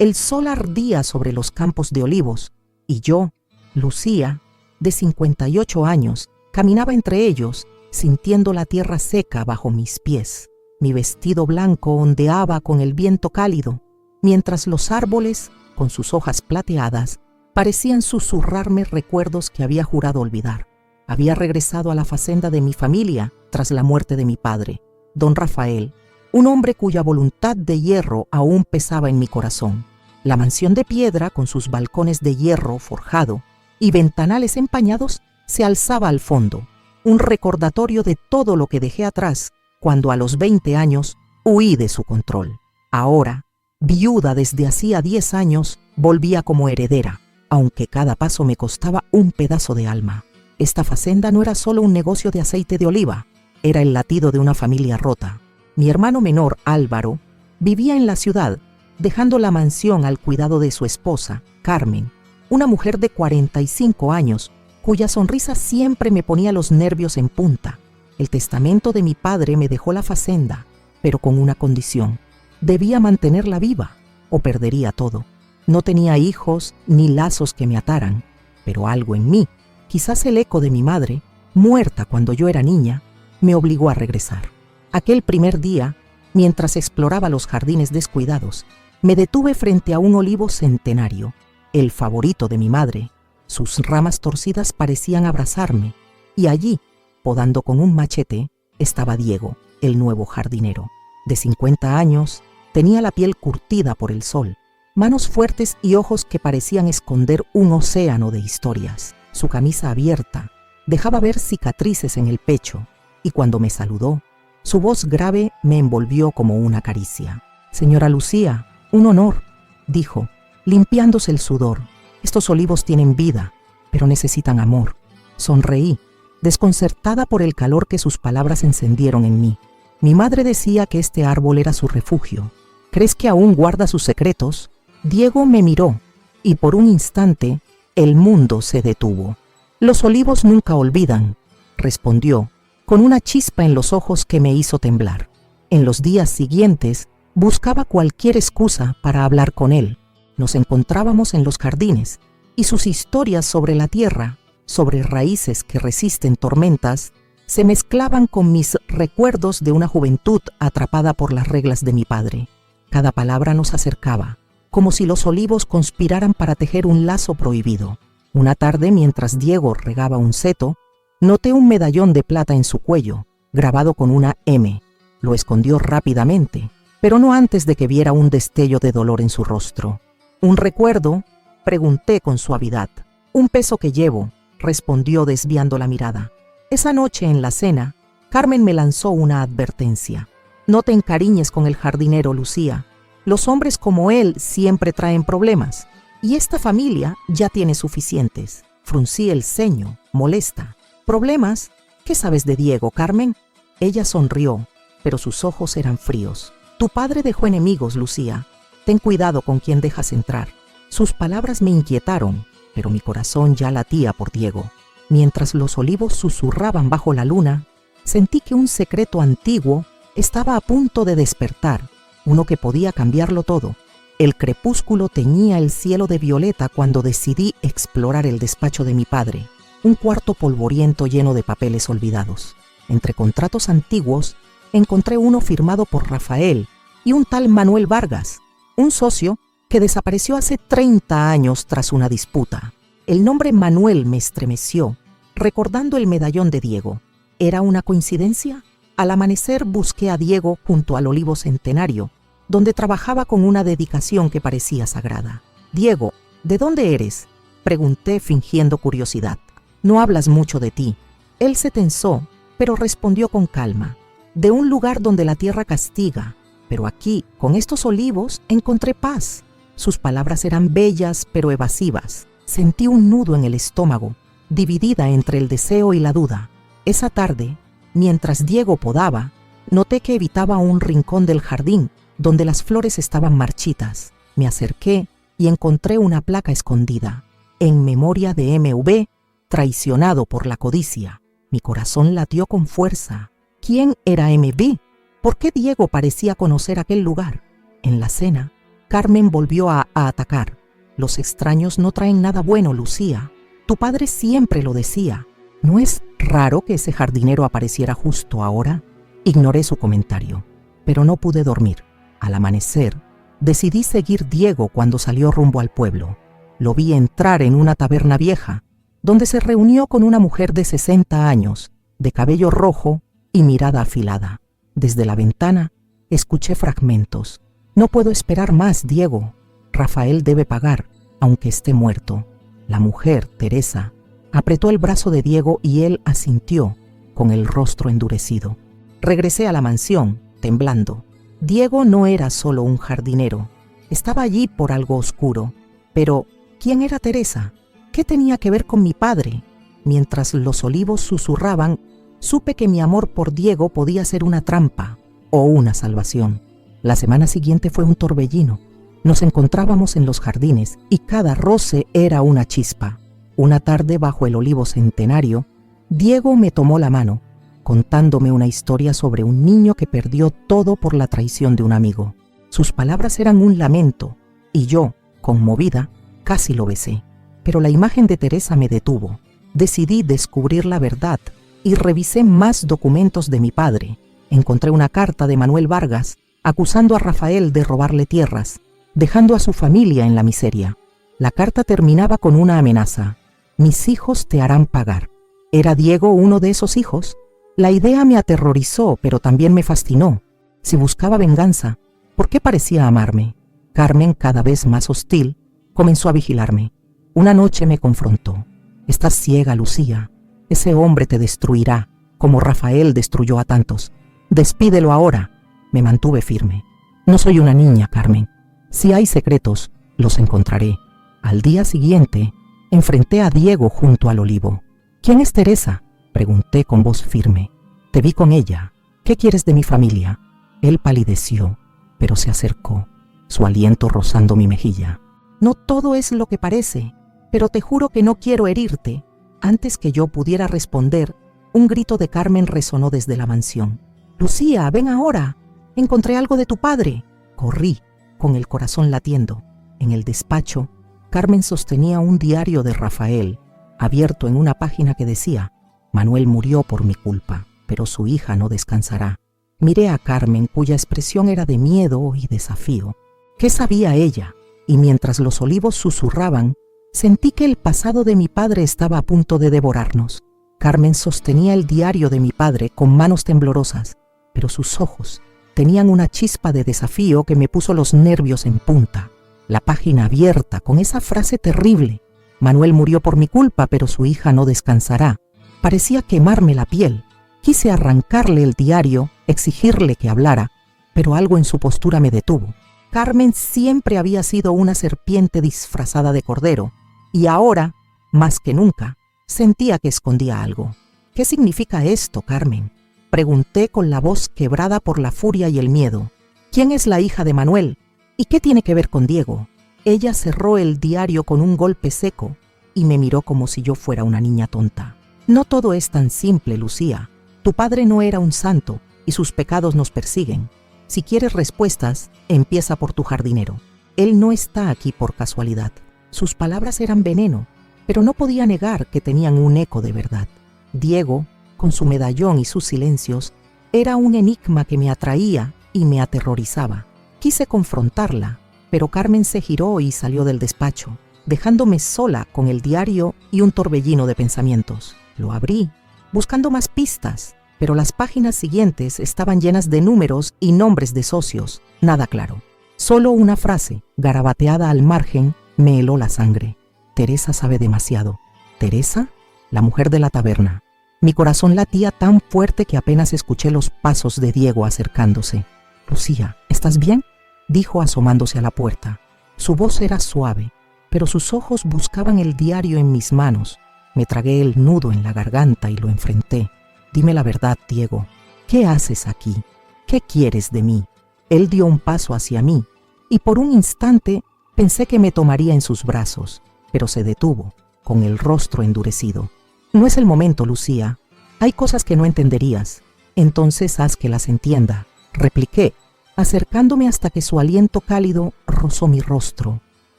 El sol ardía sobre los campos de olivos y yo, Lucía, de 58 años, caminaba entre ellos, sintiendo la tierra seca bajo mis pies. Mi vestido blanco ondeaba con el viento cálido, mientras los árboles, con sus hojas plateadas, parecían susurrarme recuerdos que había jurado olvidar. Había regresado a la fazenda de mi familia tras la muerte de mi padre, don Rafael, un hombre cuya voluntad de hierro aún pesaba en mi corazón. La mansión de piedra, con sus balcones de hierro forjado y ventanales empañados, se alzaba al fondo, un recordatorio de todo lo que dejé atrás cuando a los 20 años huí de su control. Ahora, viuda desde hacía 10 años, volvía como heredera, aunque cada paso me costaba un pedazo de alma. Esta fazenda no era solo un negocio de aceite de oliva, era el latido de una familia rota. Mi hermano menor, Álvaro, vivía en la ciudad, dejando la mansión al cuidado de su esposa, Carmen, una mujer de 45 años, cuya sonrisa siempre me ponía los nervios en punta. El testamento de mi padre me dejó la fazenda, pero con una condición: debía mantenerla viva o perdería todo. No tenía hijos ni lazos que me ataran, pero algo en mí, quizás el eco de mi madre, muerta cuando yo era niña, me obligó a regresar. Aquel primer día, mientras exploraba los jardines descuidados, me detuve frente a un olivo centenario, el favorito de mi madre. Sus ramas torcidas parecían abrazarme, y allí, podando con un machete, estaba Diego, el nuevo jardinero. De 50 años, tenía la piel curtida por el sol, manos fuertes y ojos que parecían esconder un océano de historias. Su camisa abierta dejaba ver cicatrices en el pecho, y cuando me saludó, su voz grave me envolvió como una caricia. «Señora Lucía, un honor», dijo, limpiándose el sudor. «Estos olivos tienen vida, pero necesitan amor». Sonreí, desconcertada por el calor que sus palabras encendieron en mí. Mi madre decía que este árbol era su refugio. «¿Crees que aún guarda sus secretos?». Diego me miró, y por un instante el mundo se detuvo. «Los olivos nunca olvidan», respondió, con una chispa en los ojos que me hizo temblar. En los días siguientes, buscaba cualquier excusa para hablar con él. Nos encontrábamos en los jardines, y sus historias sobre la tierra, sobre raíces que resisten tormentas, se mezclaban con mis recuerdos de una juventud atrapada por las reglas de mi padre. Cada palabra nos acercaba, como si los olivos conspiraran para tejer un lazo prohibido. Una tarde, mientras Diego regaba un seto, noté un medallón de plata en su cuello, grabado con una M. Lo escondió rápidamente, pero no antes de que viera un destello de dolor en su rostro. «¿Un recuerdo?», pregunté con suavidad. «Un peso que llevo», respondió desviando la mirada. Esa noche en la cena, Carmen me lanzó una advertencia. «No te encariñes con el jardinero, Lucía. Los hombres como él siempre traen problemas, y esta familia ya tiene suficientes». Fruncí el ceño, molesta. «¿Problemas? ¿Qué sabes de Diego, Carmen?». Ella sonrió, pero sus ojos eran fríos. «Tu padre dejó enemigos, Lucía. Ten cuidado con quien dejas entrar». Sus palabras me inquietaron, pero mi corazón ya latía por Diego. Mientras los olivos susurraban bajo la luna, sentí que un secreto antiguo estaba a punto de despertar, uno que podía cambiarlo todo. El crepúsculo teñía el cielo de violeta cuando decidí explorar el despacho de mi padre, un cuarto polvoriento lleno de papeles olvidados. Entre contratos antiguos, encontré uno firmado por Rafael y un tal Manuel Vargas, un socio que desapareció hace 30 años tras una disputa. El nombre Manuel me estremeció, recordando el medallón de Diego. ¿Era una coincidencia? Al amanecer busqué a Diego junto al olivo centenario, donde trabajaba con una dedicación que parecía sagrada. «Diego, ¿de dónde eres?», pregunté fingiendo curiosidad. «No hablas mucho de ti». Él se tensó, pero respondió con calma. «De un lugar donde la tierra castiga, pero aquí, con estos olivos, encontré paz». Sus palabras eran bellas, pero evasivas. Sentí un nudo en el estómago, dividida entre el deseo y la duda. Esa tarde, mientras Diego podaba, noté que evitaba un rincón del jardín, donde las flores estaban marchitas. Me acerqué y encontré una placa escondida. «En memoria de MV, traicionado por la codicia». Mi corazón latió con fuerza. ¿Quién era MV? ¿Por qué Diego parecía conocer aquel lugar? En la cena, Carmen volvió a atacar. Los extraños no traen nada bueno, Lucía. Tu padre siempre lo decía. ¿No es raro que ese jardinero apareciera justo ahora? Ignoré su comentario, pero no pude dormir. Al amanecer, decidí seguir Diego cuando salió rumbo al pueblo. Lo vi entrar en una taberna vieja, donde se reunió con una mujer de 60 años, de cabello rojo y mirada afilada. Desde la ventana, escuché fragmentos. No puedo esperar más, Diego. Rafael debe pagar, aunque esté muerto. La mujer, Teresa, apretó el brazo de Diego y él asintió, con el rostro endurecido. Regresé a la mansión, temblando. Diego no era solo un jardinero. Estaba allí por algo oscuro. Pero, ¿quién era Teresa? ¿Qué tenía que ver con mi padre? Mientras los olivos susurraban, supe que mi amor por Diego podía ser una trampa o una salvación. La semana siguiente fue un torbellino. Nos encontrábamos en los jardines y cada roce era una chispa. Una tarde bajo el olivo centenario, Diego me tomó la mano, contándome una historia sobre un niño que perdió todo por la traición de un amigo. Sus palabras eran un lamento y yo, conmovida, casi lo besé. Pero la imagen de Teresa me detuvo. Decidí descubrir la verdad y revisé más documentos de mi padre. Encontré una carta de Manuel Vargas acusando a Rafael de robarle tierras, dejando a su familia en la miseria. La carta terminaba con una amenaza. Mis hijos te harán pagar. ¿Era Diego uno de esos hijos? La idea me aterrorizó, pero también me fascinó. Si buscaba venganza, ¿por qué parecía amarme? Carmen, cada vez más hostil, comenzó a vigilarme. Una noche me confrontó. Estás ciega, Lucía. Ese hombre te destruirá, como Rafael destruyó a tantos. Despídelo ahora. Me mantuve firme. No soy una niña, Carmen. Si hay secretos, los encontraré. Al día siguiente, enfrenté a Diego junto al olivo. ¿Quién es Teresa?, pregunté con voz firme. Te vi con ella. ¿Qué quieres de mi familia? Él palideció, pero se acercó, su aliento rozando mi mejilla. No todo es lo que parece, pero te juro que no quiero herirte. Antes que yo pudiera responder, un grito de Carmen resonó desde la mansión. Lucía, ven ahora. Encontré algo de tu padre. Corrí, con el corazón latiendo. En el despacho, Carmen sostenía un diario de Rafael, abierto en una página que decía: Manuel murió por mi culpa, pero su hija no descansará. Miré a Carmen, cuya expresión era de miedo y desafío. ¿Qué sabía ella? Y mientras los olivos susurraban, sentí que el pasado de mi padre estaba a punto de devorarnos. Carmen sostenía el diario de mi padre con manos temblorosas, pero sus ojos tenían una chispa de desafío que me puso los nervios en punta. La página abierta con esa frase terrible: Manuel murió por mi culpa, pero su hija no descansará. Parecía quemarme la piel. Quise arrancarle el diario, exigirle que hablara, pero algo en su postura me detuvo. Carmen siempre había sido una serpiente disfrazada de cordero, y ahora, más que nunca, sentía que escondía algo. ¿Qué significa esto, Carmen?, pregunté con la voz quebrada por la furia y el miedo. ¿Quién es la hija de Manuel? ¿Y qué tiene que ver con Diego? Ella cerró el diario con un golpe seco y me miró como si yo fuera una niña tonta. No todo es tan simple, Lucía. Tu padre no era un santo y sus pecados nos persiguen. Si quieres respuestas, empieza por tu jardinero. Él no está aquí por casualidad. Sus palabras eran veneno, pero no podía negar que tenían un eco de verdad. Diego, con su medallón y sus silencios, era un enigma que me atraía y me aterrorizaba. Quise confrontarla, pero Carmen se giró y salió del despacho, dejándome sola con el diario y un torbellino de pensamientos. Lo abrí, buscando más pistas, pero las páginas siguientes estaban llenas de números y nombres de socios, nada claro. Solo una frase, garabateada al margen, me heló la sangre. Teresa sabe demasiado. ¿Teresa? La mujer de la taberna. Mi corazón latía tan fuerte que apenas escuché los pasos de Diego acercándose. Lucía, ¿estás bien?, dijo asomándose a la puerta. Su voz era suave, pero sus ojos buscaban el diario en mis manos. Me tragué el nudo en la garganta y lo enfrenté. Dime la verdad, Diego. ¿Qué haces aquí? ¿Qué quieres de mí? Él dio un paso hacia mí, y por un instante pensé que me tomaría en sus brazos, pero se detuvo, con el rostro endurecido. No es el momento, Lucía. Hay cosas que no entenderías. Entonces haz que las entienda, repliqué, acercándome hasta que su aliento cálido rozó mi rostro.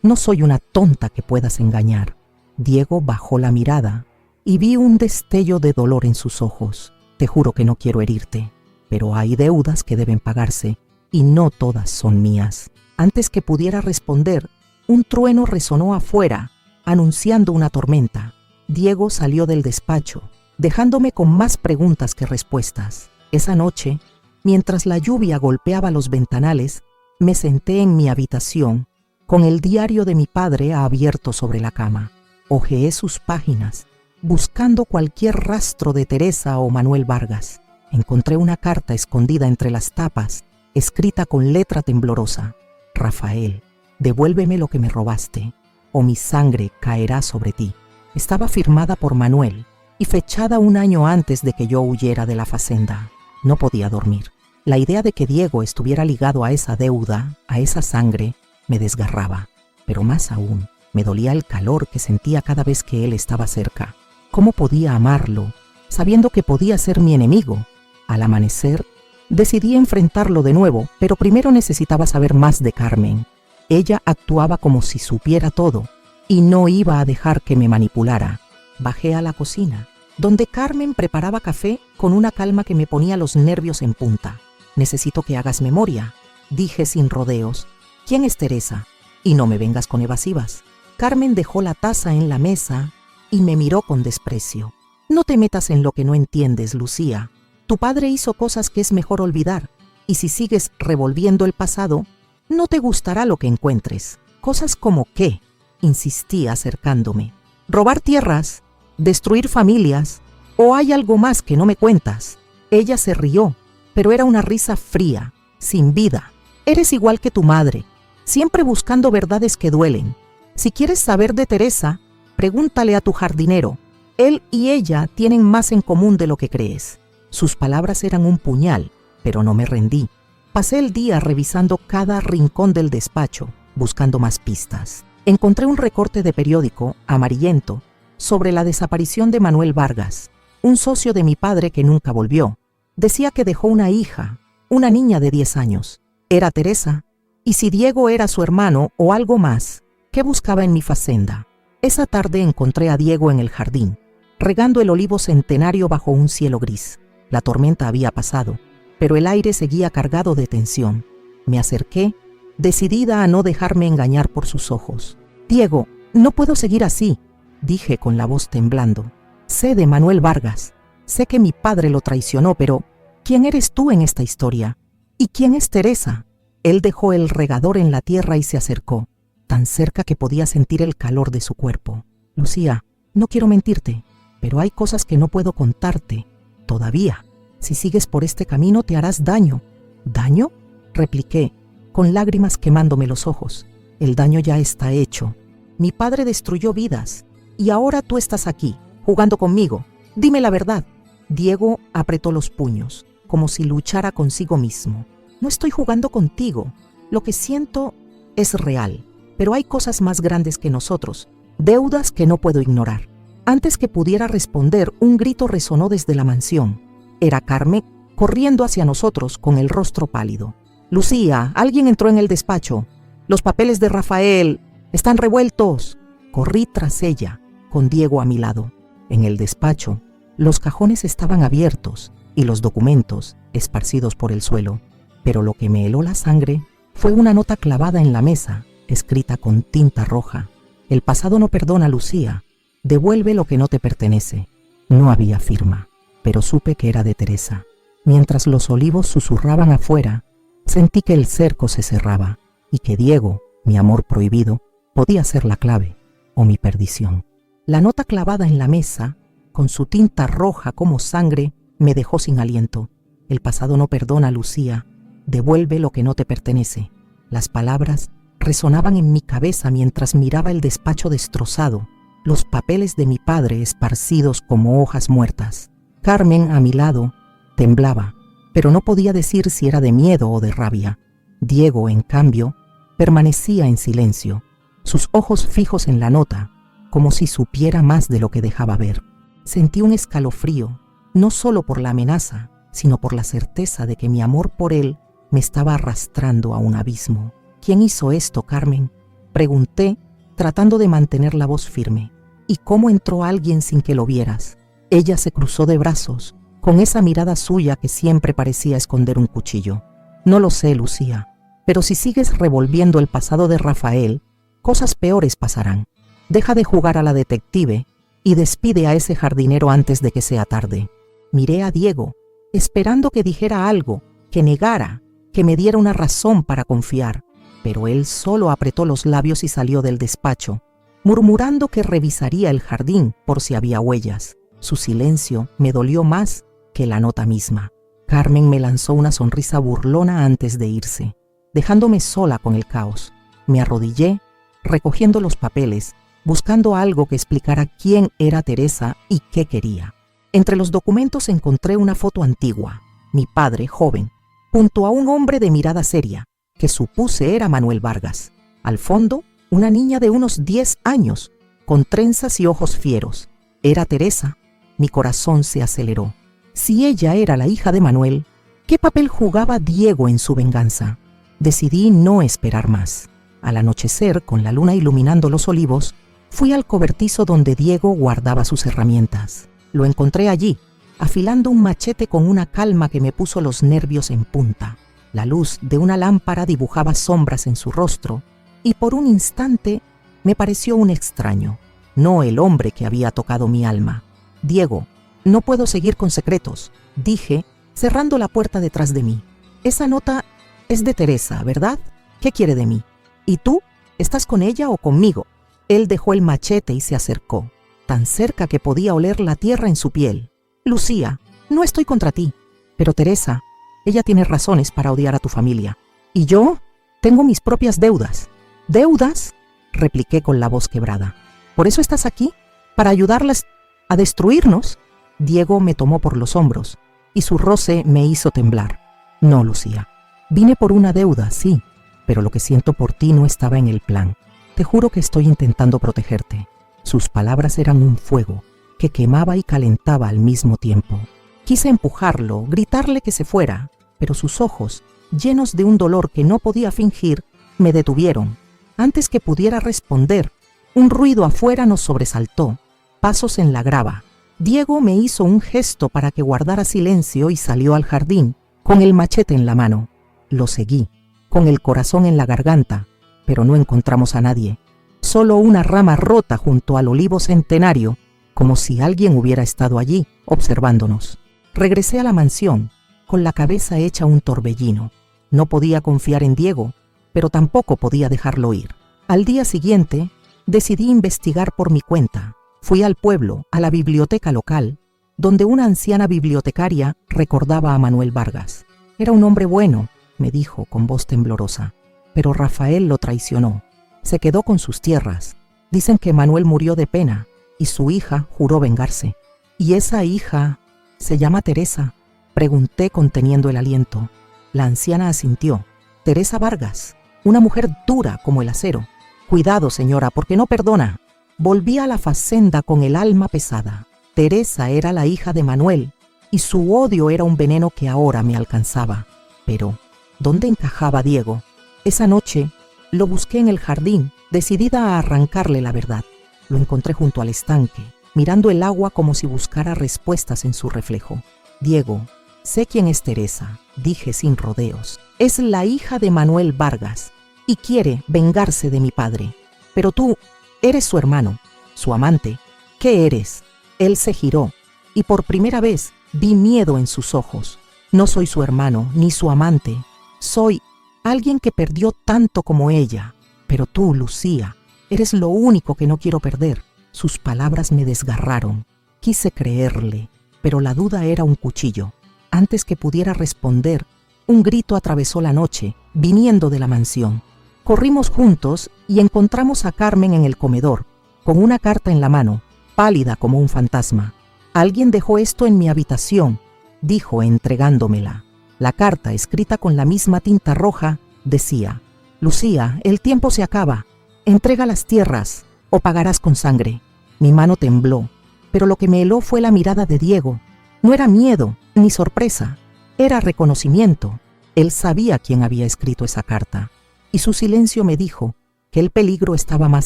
No soy una tonta que puedas engañar. Diego bajó la mirada y vi un destello de dolor en sus ojos. Te juro que no quiero herirte, pero hay deudas que deben pagarse y no todas son mías. Antes que pudiera responder, un trueno resonó afuera, anunciando una tormenta. Diego salió del despacho, dejándome con más preguntas que respuestas. Esa noche, mientras la lluvia golpeaba los ventanales, me senté en mi habitación, con el diario de mi padre abierto sobre la cama. Hojeé sus páginas, buscando cualquier rastro de Teresa o Manuel Vargas. Encontré una carta escondida entre las tapas, escrita con letra temblorosa. Rafael, devuélveme lo que me robaste, o mi sangre caerá sobre ti. Estaba firmada por Manuel y fechada un año antes de que yo huyera de la fazenda. No podía dormir. La idea de que Diego estuviera ligado a esa deuda, a esa sangre, me desgarraba. Pero más aún, me dolía el calor que sentía cada vez que él estaba cerca. ¿Cómo podía amarlo, sabiendo que podía ser mi enemigo? Al amanecer, decidí enfrentarlo de nuevo, pero primero necesitaba saber más de Carmen. Ella actuaba como si supiera todo y no iba a dejar que me manipulara. Bajé a la cocina, donde Carmen preparaba café con una calma que me ponía los nervios en punta. Necesito que hagas memoria, dije sin rodeos. ¿Quién es Teresa? Y no me vengas con evasivas. Carmen dejó la taza en la mesa y me miró con desprecio. No te metas en lo que no entiendes, Lucía. Tu padre hizo cosas que es mejor olvidar, y si sigues revolviendo el pasado, no te gustará lo que encuentres. ¿Cosas como qué?, insistí acercándome. ¿Robar tierras? ¿Destruir familias? ¿O hay algo más que no me cuentas? Ella se rió, pero era una risa fría, sin vida. Eres igual que tu madre, siempre buscando verdades que duelen. Si quieres saber de Teresa, pregúntale a tu jardinero. Él y ella tienen más en común de lo que crees. Sus palabras eran un puñal, pero no me rendí. Pasé el día revisando cada rincón del despacho, buscando más pistas. Encontré un recorte de periódico, amarillento, sobre la desaparición de Manuel Vargas, un socio de mi padre que nunca volvió. Decía que dejó una hija, una niña de 10 años. Era Teresa, y si Diego era su hermano o algo más, ¿qué buscaba en mi fazenda? Esa tarde encontré a Diego en el jardín, regando el olivo centenario bajo un cielo gris. La tormenta había pasado, pero el aire seguía cargado de tensión. Me acerqué, decidida a no dejarme engañar por sus ojos. Diego, no puedo seguir así, dije con la voz temblando. Sé de Manuel Vargas, sé que mi padre lo traicionó, pero ¿quién eres tú en esta historia? ¿Y quién es Teresa? Él dejó el regador en la tierra y se acercó, tan cerca que podía sentir el calor de su cuerpo. Lucía, no quiero mentirte, pero hay cosas que no puedo contarte. Todavía. Si sigues por este camino te harás daño. ¿Daño?, repliqué, con lágrimas quemándome los ojos. El daño ya está hecho. Mi padre destruyó vidas, y ahora tú estás aquí, jugando conmigo. Dime la verdad. Diego apretó los puños, como si luchara consigo mismo. No estoy jugando contigo. Lo que siento es real, pero hay cosas más grandes que nosotros, deudas que no puedo ignorar. Antes que pudiera responder, un grito resonó desde la mansión. Era Carmen, corriendo hacia nosotros con el rostro pálido. Lucía, alguien entró en el despacho. Los papeles de Rafael están revueltos. Corrí tras ella, con Diego a mi lado. En el despacho, los cajones estaban abiertos y los documentos esparcidos por el suelo. Pero lo que me heló la sangre fue una nota clavada en la mesa, escrita con tinta roja. El pasado no perdona, Lucía. Devuelve lo que no te pertenece. No había firma, pero supe que era de Teresa. Mientras los olivos susurraban afuera, sentí que el cerco se cerraba y que Diego, mi amor prohibido, podía ser la clave o mi perdición. La nota clavada en la mesa, con su tinta roja como sangre, me dejó sin aliento. El pasado no perdona, Lucía. Devuelve lo que no te pertenece. Las palabras resonaban en mi cabeza mientras miraba el despacho destrozado, los papeles de mi padre esparcidos como hojas muertas. Carmen, a mi lado, temblaba, pero no podía decir si era de miedo o de rabia. Diego, en cambio, permanecía en silencio, sus ojos fijos en la nota, como si supiera más de lo que dejaba ver. Sentí un escalofrío, no solo por la amenaza, sino por la certeza de que mi amor por él Me estaba arrastrando a un abismo. ¿Quién hizo esto, Carmen?, pregunté, tratando de mantener la voz firme. ¿Y cómo entró alguien sin que lo vieras? Ella se cruzó de brazos, con esa mirada suya que siempre parecía esconder un cuchillo. No lo sé, Lucía, pero si sigues revolviendo el pasado de Rafael, cosas peores pasarán. Deja de jugar a la detective y despide a ese jardinero antes de que sea tarde. Miré a Diego, esperando que dijera algo, que negara, que me diera una razón para confiar, pero él solo apretó los labios y salió del despacho, murmurando que revisaría el jardín por si había huellas. Su silencio me dolió más que la nota misma. Carmen me lanzó una sonrisa burlona antes de irse, dejándome sola con el caos. Me arrodillé, recogiendo los papeles, buscando algo que explicara quién era Teresa y qué quería. Entre los documentos encontré una foto antigua, mi padre joven, junto a un hombre de mirada seria, que supuse era Manuel Vargas. Al fondo, una niña de unos 10 años, con trenzas y ojos fieros. Era Teresa. Mi corazón se aceleró. Si ella era la hija de Manuel, ¿qué papel jugaba Diego en su venganza? Decidí no esperar más. Al anochecer, con la luna iluminando los olivos, fui al cobertizo donde Diego guardaba sus herramientas. Lo encontré allí, afilando un machete con una calma que me puso los nervios en punta. La luz de una lámpara dibujaba sombras en su rostro, y por un instante me pareció un extraño, no el hombre que había tocado mi alma. Diego, no puedo seguir con secretos, dije, cerrando la puerta detrás de mí. Esa nota es de Teresa, ¿verdad? ¿Qué quiere de mí? ¿Y tú? ¿Estás con ella o conmigo? Él dejó el machete y se acercó, tan cerca que podía oler la tierra en su piel. Lucía, no estoy contra ti, pero Teresa, ella tiene razones para odiar a tu familia. ¿Y yo? Tengo mis propias deudas. ¿Deudas?, repliqué con la voz quebrada. ¿Por eso estás aquí? ¿Para ayudarlas a destruirnos? Diego me tomó por los hombros y su roce me hizo temblar. No, Lucía, vine por una deuda, sí, pero lo que siento por ti no estaba en el plan. Te juro que estoy intentando protegerte. Sus palabras eran un fuego que quemaba y calentaba al mismo tiempo. Quise empujarlo, gritarle que se fuera, pero sus ojos, llenos de un dolor que no podía fingir, me detuvieron. Antes que pudiera responder, un ruido afuera nos sobresaltó, pasos en la grava. Diego me hizo un gesto para que guardara silencio y salió al jardín, con el machete en la mano. Lo seguí, con el corazón en la garganta, pero no encontramos a nadie. Solo una rama rota junto al olivo centenario, como si alguien hubiera estado allí, observándonos. Regresé a la mansión, con la cabeza hecha un torbellino. No podía confiar en Diego, pero tampoco podía dejarlo ir. Al día siguiente, decidí investigar por mi cuenta. Fui al pueblo, a la biblioteca local, donde una anciana bibliotecaria recordaba a Manuel Vargas. Era un hombre bueno, me dijo con voz temblorosa, pero Rafael lo traicionó. Se quedó con sus tierras. Dicen que Manuel murió de pena y su hija juró vengarse. ¿Y esa hija se llama Teresa?, pregunté conteniendo el aliento. La anciana asintió. Teresa Vargas, una mujer dura como el acero. Cuidado, señora, porque no perdona. Volví a la facenda con el alma pesada. Teresa era la hija de Manuel y su odio era un veneno que ahora me alcanzaba. Pero, ¿dónde encajaba Diego? Esa noche lo busqué en el jardín, decidida a arrancarle la verdad. Lo encontré junto al estanque, mirando el agua como si buscara respuestas en su reflejo. Diego, sé quién es Teresa, dije sin rodeos. Es la hija de Manuel Vargas y quiere vengarse de mi padre. Pero tú eres su hermano, su amante. ¿Qué eres? Él se giró y por primera vez vi miedo en sus ojos. No soy su hermano ni su amante. Soy alguien que perdió tanto como ella. Pero tú, Lucía, eres lo único que no quiero perder. Sus palabras me desgarraron. Quise creerle, pero la duda era un cuchillo. Antes que pudiera responder, un grito atravesó la noche, viniendo de la mansión. Corrimos juntos y encontramos a Carmen en el comedor, con una carta en la mano, pálida como un fantasma. «Alguien dejó esto en mi habitación», dijo entregándomela. La carta, escrita con la misma tinta roja, decía: «Lucía, el tiempo se acaba. Entrega las tierras o pagarás con sangre». Mi mano tembló, pero lo que me heló fue la mirada de Diego. No era miedo ni sorpresa, era reconocimiento. Él sabía quién había escrito esa carta, y su silencio me dijo que el peligro estaba más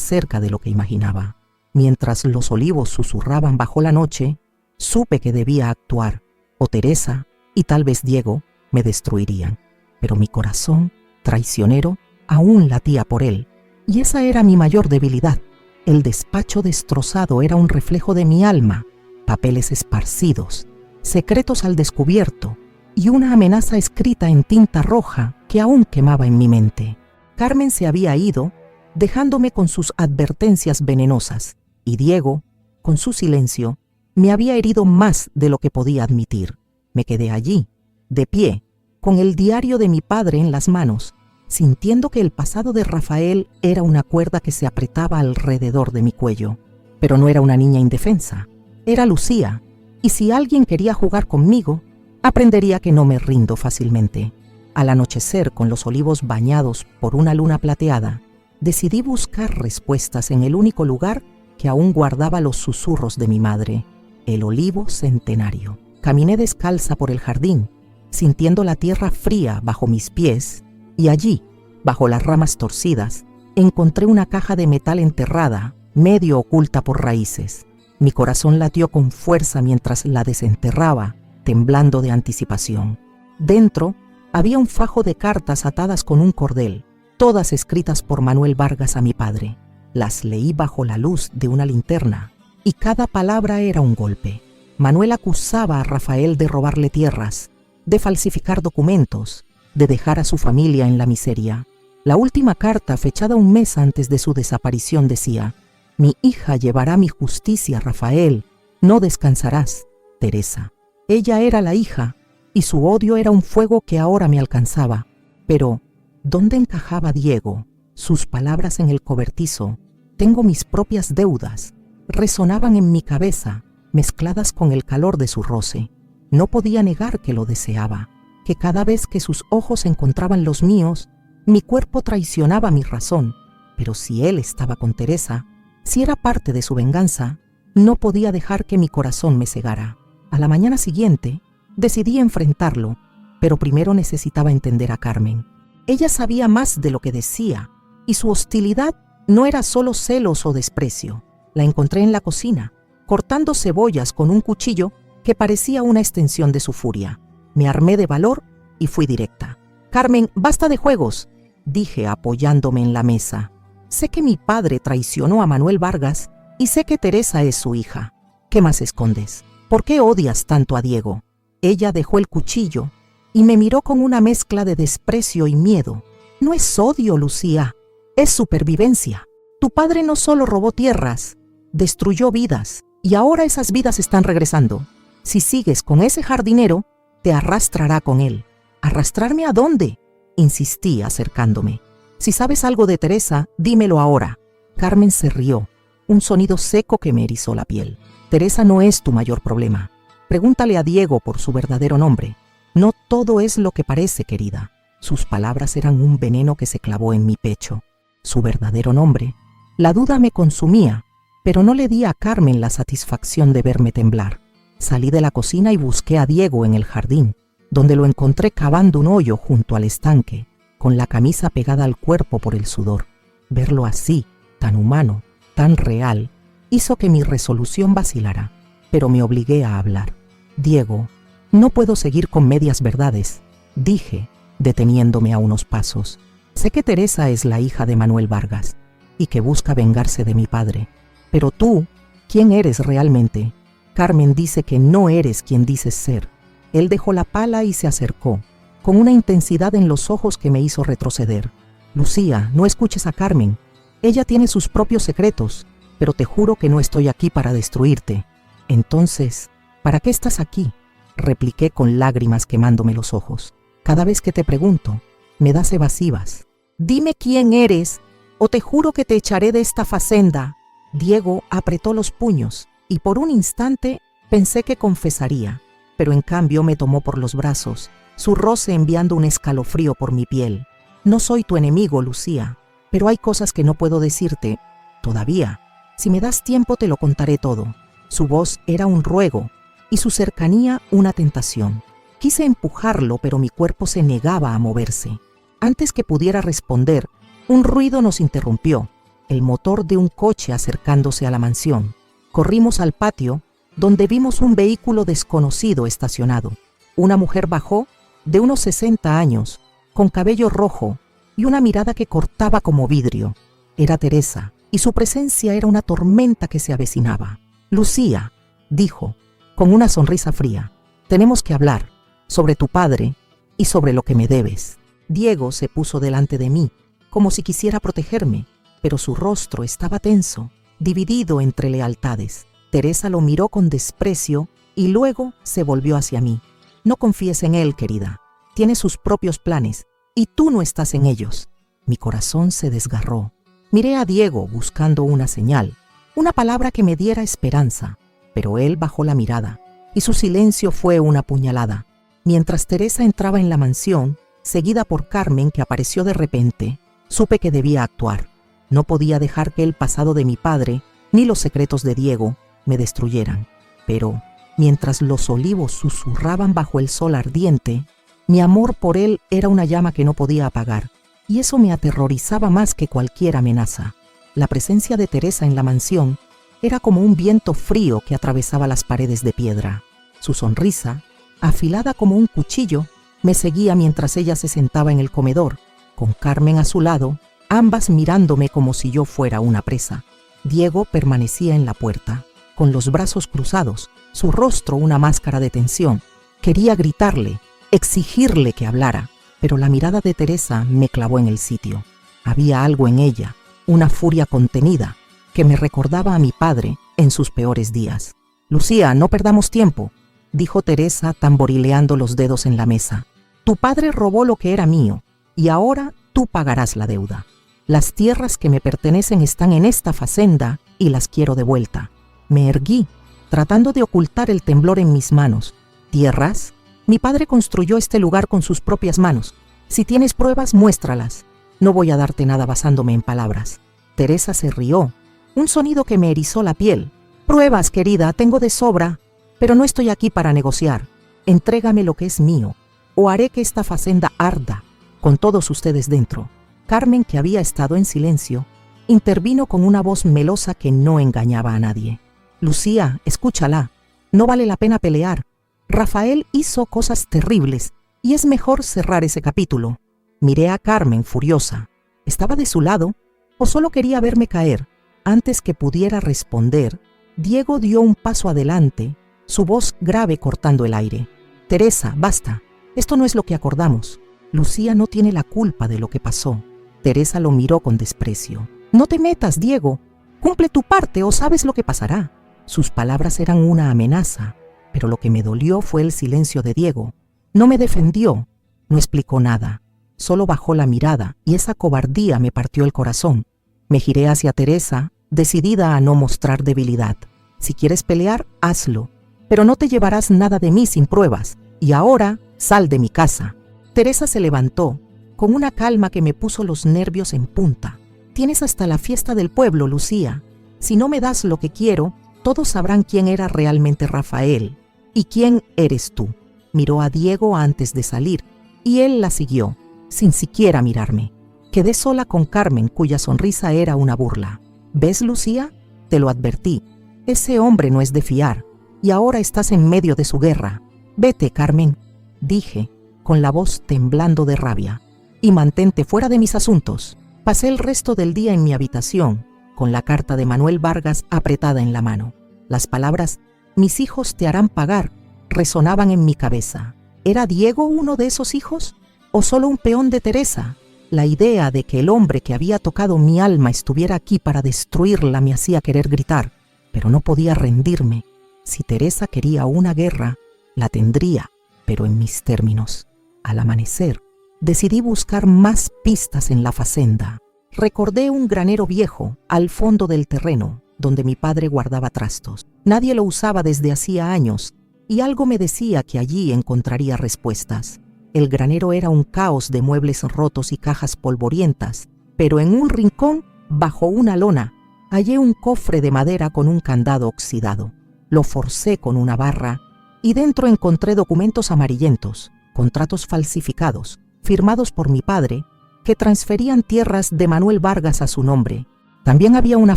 cerca de lo que imaginaba. Mientras los olivos susurraban bajo la noche, supe que debía actuar, o Teresa y tal vez Diego me destruirían. Pero mi corazón, traicionero, aún latía por él, y esa era mi mayor debilidad. El despacho destrozado era un reflejo de mi alma, papeles esparcidos, secretos al descubierto y una amenaza escrita en tinta roja que aún quemaba en mi mente. Carmen se había ido, dejándome con sus advertencias venenosas, y Diego, con su silencio, me había herido más de lo que podía admitir. Me quedé allí, de pie, con el diario de mi padre en las manos, sintiendo que el pasado de Rafael era una cuerda que se apretaba alrededor de mi cuello. Pero no era una niña indefensa, era Lucía, y si alguien quería jugar conmigo, aprendería que no me rindo fácilmente. Al anochecer, con los olivos bañados por una luna plateada, decidí buscar respuestas en el único lugar que aún guardaba los susurros de mi madre, el olivo centenario. Caminé descalza por el jardín, sintiendo la tierra fría bajo mis pies, y allí, bajo las ramas torcidas, encontré una caja de metal enterrada, medio oculta por raíces. Mi corazón latió con fuerza mientras la desenterraba, temblando de anticipación. Dentro había un fajo de cartas atadas con un cordel, todas escritas por Manuel Vargas a mi padre. Las leí bajo la luz de una linterna, y cada palabra era un golpe. Manuel acusaba a Rafael de robarle tierras, de falsificar documentos, de dejar a su familia en la miseria. La última carta, fechada un mes antes de su desaparición, decía: «Mi hija llevará mi justicia, Rafael. No descansarás, Teresa». Ella era la hija, y su odio era un fuego que ahora me alcanzaba. Pero, ¿dónde encajaba Diego? Sus palabras en el cobertizo, «Tengo mis propias deudas», resonaban en mi cabeza, mezcladas con el calor de su roce. No podía negar que lo deseaba, que cada vez que sus ojos encontraban los míos, mi cuerpo traicionaba mi razón. Pero si él estaba con Teresa, si era parte de su venganza, no podía dejar que mi corazón me cegara. A la mañana siguiente, decidí enfrentarlo, pero primero necesitaba entender a Carmen. Ella sabía más de lo que decía, y su hostilidad no era solo celos o desprecio. La encontré en la cocina, cortando cebollas con un cuchillo que parecía una extensión de su furia. Me armé de valor y fui directa. «Carmen, basta de juegos», dije apoyándome en la mesa. «Sé que mi padre traicionó a Manuel Vargas y sé que Teresa es su hija. ¿Qué más escondes? ¿Por qué odias tanto a Diego?» Ella dejó el cuchillo y me miró con una mezcla de desprecio y miedo. «No es odio, Lucía, es supervivencia. Tu padre no solo robó tierras, destruyó vidas, y ahora esas vidas están regresando. Si sigues con ese jardinero, te arrastrará con él». «¿Arrastrarme a dónde?», insistí acercándome. «Si sabes algo de Teresa, dímelo ahora». Carmen se rió, un sonido seco que me erizó la piel. «Teresa no es tu mayor problema. Pregúntale a Diego por su verdadero nombre. No todo es lo que parece, querida». Sus palabras eran un veneno que se clavó en mi pecho. Su verdadero nombre. La duda me consumía, pero no le di a Carmen la satisfacción de verme temblar. Salí de la cocina y busqué a Diego en el jardín, donde lo encontré cavando un hoyo junto al estanque, con la camisa pegada al cuerpo por el sudor. Verlo así, tan humano, tan real, hizo que mi resolución vacilara, pero me obligué a hablar. «Diego, no puedo seguir con medias verdades», dije, deteniéndome a unos pasos. «Sé que Teresa es la hija de Manuel Vargas y que busca vengarse de mi padre. Pero tú, ¿quién eres realmente? Carmen dice que no eres quien dices ser». Él dejó la pala y se acercó, con una intensidad en los ojos que me hizo retroceder. «Lucía, no escuches a Carmen. Ella tiene sus propios secretos, pero te juro que no estoy aquí para destruirte». «Entonces, ¿para qué estás aquí?», repliqué con lágrimas quemándome los ojos. «Cada vez que te pregunto, me das evasivas. Dime quién eres, o te juro que te echaré de esta facenda». Diego apretó los puños, y por un instante pensé que confesaría, pero en cambio me tomó por los brazos, su roce enviando un escalofrío por mi piel. «No soy tu enemigo, Lucía, pero hay cosas que no puedo decirte todavía. Si me das tiempo te lo contaré todo». Su voz era un ruego y su cercanía una tentación. Quise empujarlo, pero mi cuerpo se negaba a moverse. Antes que pudiera responder, un ruido nos interrumpió, el motor de un coche acercándose a la mansión. Corrimos al patio, donde vimos un vehículo desconocido estacionado. Una mujer bajó, de unos 60 años, con cabello rojo y una mirada que cortaba como vidrio. Era Teresa, y su presencia era una tormenta que se avecinaba. «Lucía», dijo, con una sonrisa fría, «tenemos que hablar sobre tu padre y sobre lo que me debes». Diego se puso delante de mí, como si quisiera protegerme, pero su rostro estaba tenso, dividido entre lealtades. Teresa lo miró con desprecio y luego se volvió hacia mí. «No confíes en él, querida. Tiene sus propios planes y tú no estás en ellos». Mi corazón se desgarró. Miré a Diego buscando una señal, una palabra que me diera esperanza, pero él bajó la mirada y su silencio fue una puñalada. Mientras Teresa entraba en la mansión, seguida por Carmen, que apareció de repente, supe que debía actuar. No podía dejar que el pasado de mi padre, ni los secretos de Diego, me destruyeran. Pero, mientras los olivos susurraban bajo el sol ardiente, mi amor por él era una llama que no podía apagar, y eso me aterrorizaba más que cualquier amenaza. La presencia de Teresa en la mansión era como un viento frío que atravesaba las paredes de piedra. Su sonrisa, afilada como un cuchillo, me seguía mientras ella se sentaba en el comedor, con Carmen a su lado, ambas mirándome como si yo fuera una presa. Diego permanecía en la puerta, con los brazos cruzados, su rostro una máscara de tensión. Quería gritarle, exigirle que hablara, pero la mirada de Teresa me clavó en el sitio. Había algo en ella, una furia contenida, que me recordaba a mi padre en sus peores días. «Lucía, no perdamos tiempo», dijo Teresa tamborileando los dedos en la mesa. «Tu padre robó lo que era mío, y ahora tú pagarás la deuda. Las tierras que me pertenecen están en esta facenda y las quiero de vuelta». Me erguí, tratando de ocultar el temblor en mis manos. «¿Tierras? Mi padre construyó este lugar con sus propias manos. Si tienes pruebas, muéstralas. No voy a darte nada basándome en palabras». Teresa se rió, un sonido que me erizó la piel. «Pruebas, querida, tengo de sobra, pero no estoy aquí para negociar. Entrégame lo que es mío, o haré que esta facenda arda, con todos ustedes dentro». Carmen, que había estado en silencio, intervino con una voz melosa que no engañaba a nadie. «Lucía, escúchala. No vale la pena pelear. Rafael hizo cosas terribles y es mejor cerrar ese capítulo». Miré a Carmen furiosa. ¿Estaba de su lado o solo quería verme caer? Antes que pudiera responder, Diego dio un paso adelante, su voz grave cortando el aire. «Teresa, basta. Esto no es lo que acordamos. Lucía no tiene la culpa de lo que pasó». Teresa lo miró con desprecio. «No te metas, Diego. Cumple tu parte o sabes lo que pasará». Sus palabras eran una amenaza, pero lo que me dolió fue el silencio de Diego. No me defendió, no explicó nada, solo bajó la mirada y esa cobardía me partió el corazón. Me giré hacia Teresa, decidida a no mostrar debilidad. «Si quieres pelear, hazlo, pero no te llevarás nada de mí sin pruebas. Y ahora, sal de mi casa». Teresa se levantó, con una calma que me puso los nervios en punta. «Tienes hasta la fiesta del pueblo, Lucía. Si no me das lo que quiero, todos sabrán quién era realmente Rafael y quién eres tú». Miró a Diego antes de salir, y él la siguió, sin siquiera mirarme. Quedé sola con Carmen, cuya sonrisa era una burla. «¿Ves, Lucía? Te lo advertí. Ese hombre no es de fiar, y ahora estás en medio de su guerra. Vete, Carmen», dije, con la voz temblando de rabia, «y mantente fuera de mis asuntos». Pasé el resto del día en mi habitación, con la carta de Manuel Vargas apretada en la mano. Las palabras «mis hijos te harán pagar» resonaban en mi cabeza. ¿Era Diego uno de esos hijos? ¿O solo un peón de Teresa? La idea de que el hombre que había tocado mi alma estuviera aquí para destruirla me hacía querer gritar, pero no podía rendirme. Si Teresa quería una guerra, la tendría, pero en mis términos. Al amanecer, decidí buscar más pistas en la facenda. Recordé un granero viejo al fondo del terreno, donde mi padre guardaba trastos. Nadie lo usaba desde hacía años, y algo me decía que allí encontraría respuestas. El granero era un caos de muebles rotos y cajas polvorientas, pero en un rincón, bajo una lona, hallé un cofre de madera con un candado oxidado. Lo forcé con una barra y dentro encontré documentos amarillentos, contratos falsificados, firmados por mi padre, que transferían tierras de Manuel Vargas a su nombre. También había una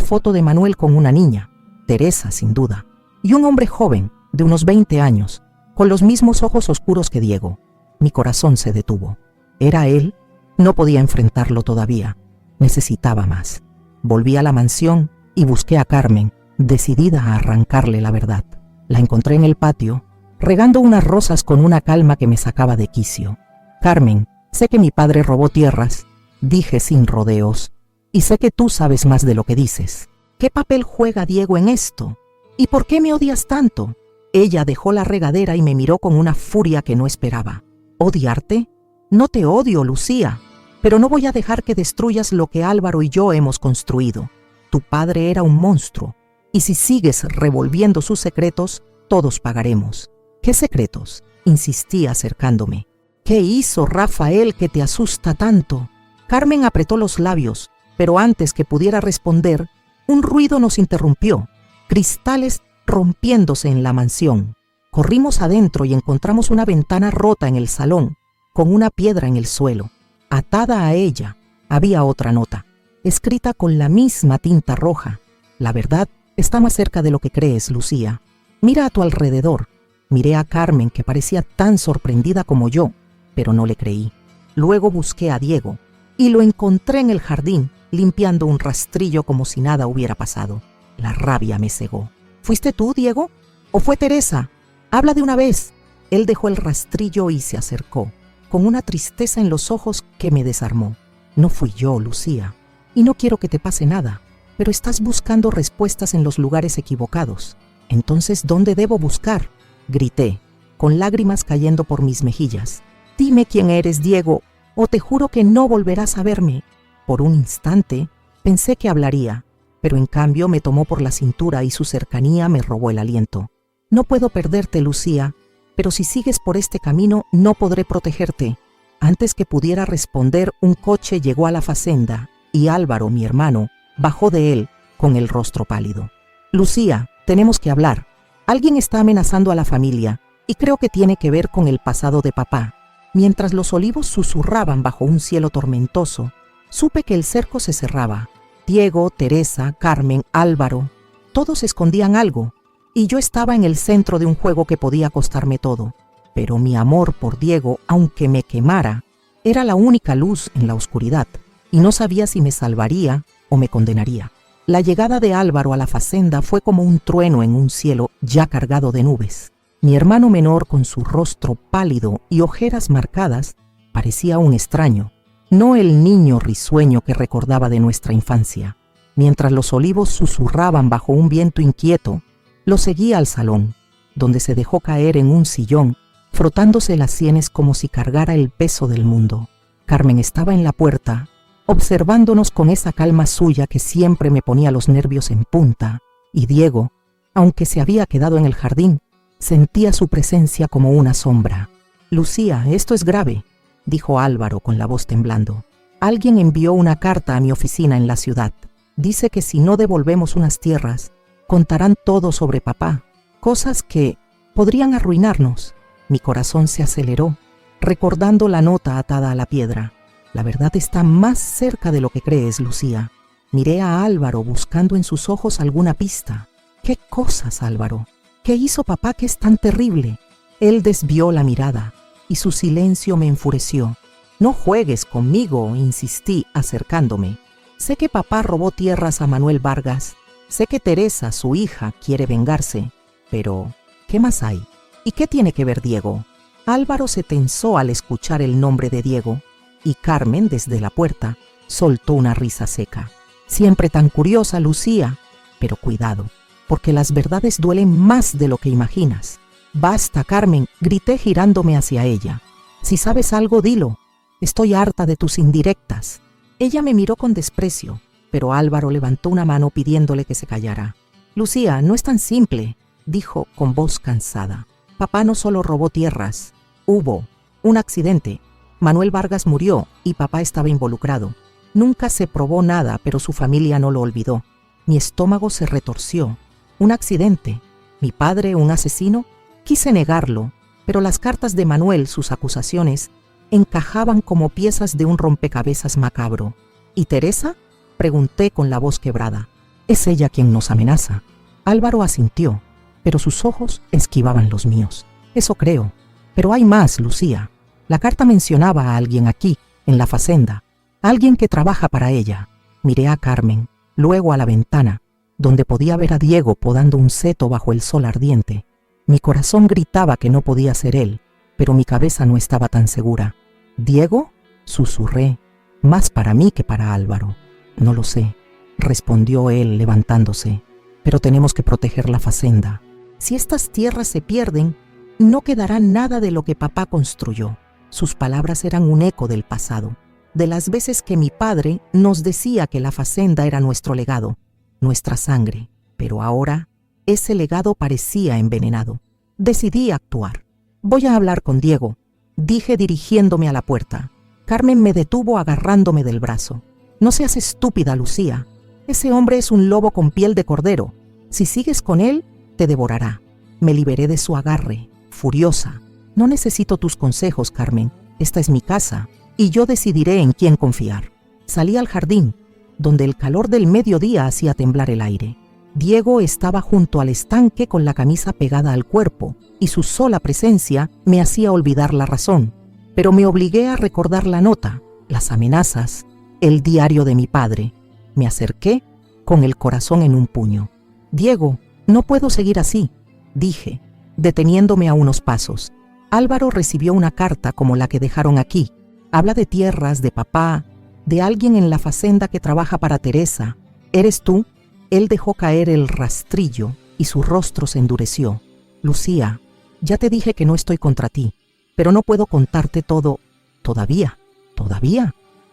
foto de Manuel con una niña, Teresa sin duda, y un hombre joven, de unos 20 años, con los mismos ojos oscuros que Diego. Mi corazón se detuvo. ¿Era él? No podía enfrentarlo todavía. Necesitaba más. Volví a la mansión y busqué a Carmen, decidida a arrancarle la verdad. La encontré en el patio, regando unas rosas con una calma que me sacaba de quicio. Carmen, sé que mi padre robó tierras, dije sin rodeos, y sé que tú sabes más de lo que dices. ¿Qué papel juega Diego en esto? ¿Y por qué me odias tanto? Ella dejó la regadera y me miró con una furia que no esperaba. ¿Odiarte? No te odio, Lucía, pero no voy a dejar que destruyas lo que Álvaro y yo hemos construido. Tu padre era un monstruo, y si sigues revolviendo sus secretos, todos pagaremos. ¿Qué secretos? Insistí acercándome. ¿Qué hizo Rafael que te asusta tanto? Carmen apretó los labios, pero antes que pudiera responder, un ruido nos interrumpió. Cristales rompiéndose en la mansión. Corrimos adentro y encontramos una ventana rota en el salón, con una piedra en el suelo. Atada a ella había otra nota, escrita con la misma tinta roja. La verdad está más cerca de lo que crees, Lucía. Mira a tu alrededor. Miré a Carmen, que parecía tan sorprendida como yo, pero no le creí. Luego busqué a Diego y lo encontré en el jardín, limpiando un rastrillo como si nada hubiera pasado. La rabia me cegó. ¿Fuiste tú, Diego? ¿O fue Teresa? Habla de una vez. Él dejó el rastrillo y se acercó, con una tristeza en los ojos que me desarmó. No fui yo, Lucía, y no quiero que te pase nada, pero estás buscando respuestas en los lugares equivocados. Entonces, ¿dónde debo buscar? Grité, con lágrimas cayendo por mis mejillas. Dime quién eres, Diego, o te juro que no volverás a verme. Por un instante pensé que hablaría, pero en cambio me tomó por la cintura y su cercanía me robó el aliento. No puedo perderte, Lucía, pero si sigues por este camino no podré protegerte. Antes que pudiera responder, un coche llegó a la facenda y Álvaro, mi hermano, bajó de él con el rostro pálido. Lucía, tenemos que hablar. Alguien está amenazando a la familia y creo que tiene que ver con el pasado de papá. Mientras los olivos susurraban bajo un cielo tormentoso, supe que el cerco se cerraba. Diego, Teresa, Carmen, Álvaro, todos escondían algo, y yo estaba en el centro de un juego que podía costarme todo. Pero mi amor por Diego, aunque me quemara, era la única luz en la oscuridad, y no sabía si me salvaría o me condenaría. La llegada de Álvaro a la facenda fue como un trueno en un cielo ya cargado de nubes. Mi hermano menor, con su rostro pálido y ojeras marcadas, parecía un extraño, no el niño risueño que recordaba de nuestra infancia. Mientras los olivos susurraban bajo un viento inquieto, lo seguía al salón, donde se dejó caer en un sillón, frotándose las sienes como si cargara el peso del mundo. Carmen estaba en la puerta, observándonos con esa calma suya que siempre me ponía los nervios en punta, y Diego, aunque se había quedado en el jardín, sentía su presencia como una sombra. «Lucía, esto es grave», dijo Álvaro con la voz temblando. «Alguien envió una carta a mi oficina en la ciudad. Dice que si no devolvemos unas tierras, contarán todo sobre papá, cosas que podrían arruinarnos». Mi corazón se aceleró, recordando la nota atada a la piedra. La verdad está más cerca de lo que crees, Lucía. Miré a Álvaro buscando en sus ojos alguna pista. ¿Qué cosas, Álvaro? ¿Qué hizo papá que es tan terrible? Él desvió la mirada y su silencio me enfureció. «No juegues conmigo», insistí acercándome. «Sé que papá robó tierras a Manuel Vargas. Sé que Teresa, su hija, quiere vengarse. Pero, ¿qué más hay? ¿Y qué tiene que ver Diego?» Álvaro se tensó al escuchar el nombre de Diego, y Carmen, desde la puerta, soltó una risa seca. «Siempre tan curiosa, Lucía. Pero cuidado, porque las verdades duelen más de lo que imaginas». «Basta, Carmen», grité girándome hacia ella. «Si sabes algo, dilo. Estoy harta de tus indirectas». Ella me miró con desprecio, pero Álvaro levantó una mano pidiéndole que se callara. «Lucía, no es tan simple», dijo con voz cansada. «Papá no solo robó tierras. Hubo un accidente. Manuel Vargas murió y papá estaba involucrado. Nunca se probó nada, pero su familia no lo olvidó. Mi estómago se retorció. Un accidente. ¿Mi padre un asesino? Quise negarlo, pero las cartas de Manuel, sus acusaciones, encajaban como piezas de un rompecabezas macabro. ¿Y Teresa?, pregunté con la voz quebrada. Es ella quien nos amenaza. Álvaro asintió, pero sus ojos esquivaban los míos. Eso creo. Pero hay más, Lucía. La carta mencionaba a alguien aquí, en la facenda. Alguien que trabaja para ella. Miré a Carmen, luego a la ventana, donde podía ver a Diego podando un seto bajo el sol ardiente. Mi corazón gritaba que no podía ser él, pero mi cabeza no estaba tan segura. ¿Diego?, susurré, más para mí que para Álvaro. No lo sé, respondió él levantándose, pero tenemos que proteger la facenda. Si estas tierras se pierden, no quedará nada de lo que papá construyó. Sus palabras eran un eco del pasado, de las veces que mi padre nos decía que la facenda era nuestro legado, nuestra sangre, pero ahora ese legado parecía envenenado. Decidí actuar. Voy a hablar con Diego, dije dirigiéndome a la puerta. Carmen me detuvo agarrándome del brazo. No seas estúpida, Lucía. Ese hombre es un lobo con piel de cordero. Si sigues con él, te devorará. Me liberé de su agarre, furiosa. No necesito tus consejos, Carmen. Esta es mi casa, y yo decidiré en quién confiar. Salí al jardín, donde el calor del mediodía hacía temblar el aire. Diego estaba junto al estanque con la camisa pegada al cuerpo, y su sola presencia me hacía olvidar la razón. Pero me obligué a recordar la nota, las amenazas, el diario de mi padre. Me acerqué con el corazón en un puño. Diego, no puedo seguir así, dije, deteniéndome a unos pasos. Álvaro recibió una carta como la que dejaron aquí. Habla de tierras, de papá, de alguien en la facenda que trabaja para Teresa. ¿Eres tú? Él dejó caer el rastrillo y su rostro se endureció. Lucía, ya te dije que no estoy contra ti, pero no puedo contarte todo. ¿Todavía?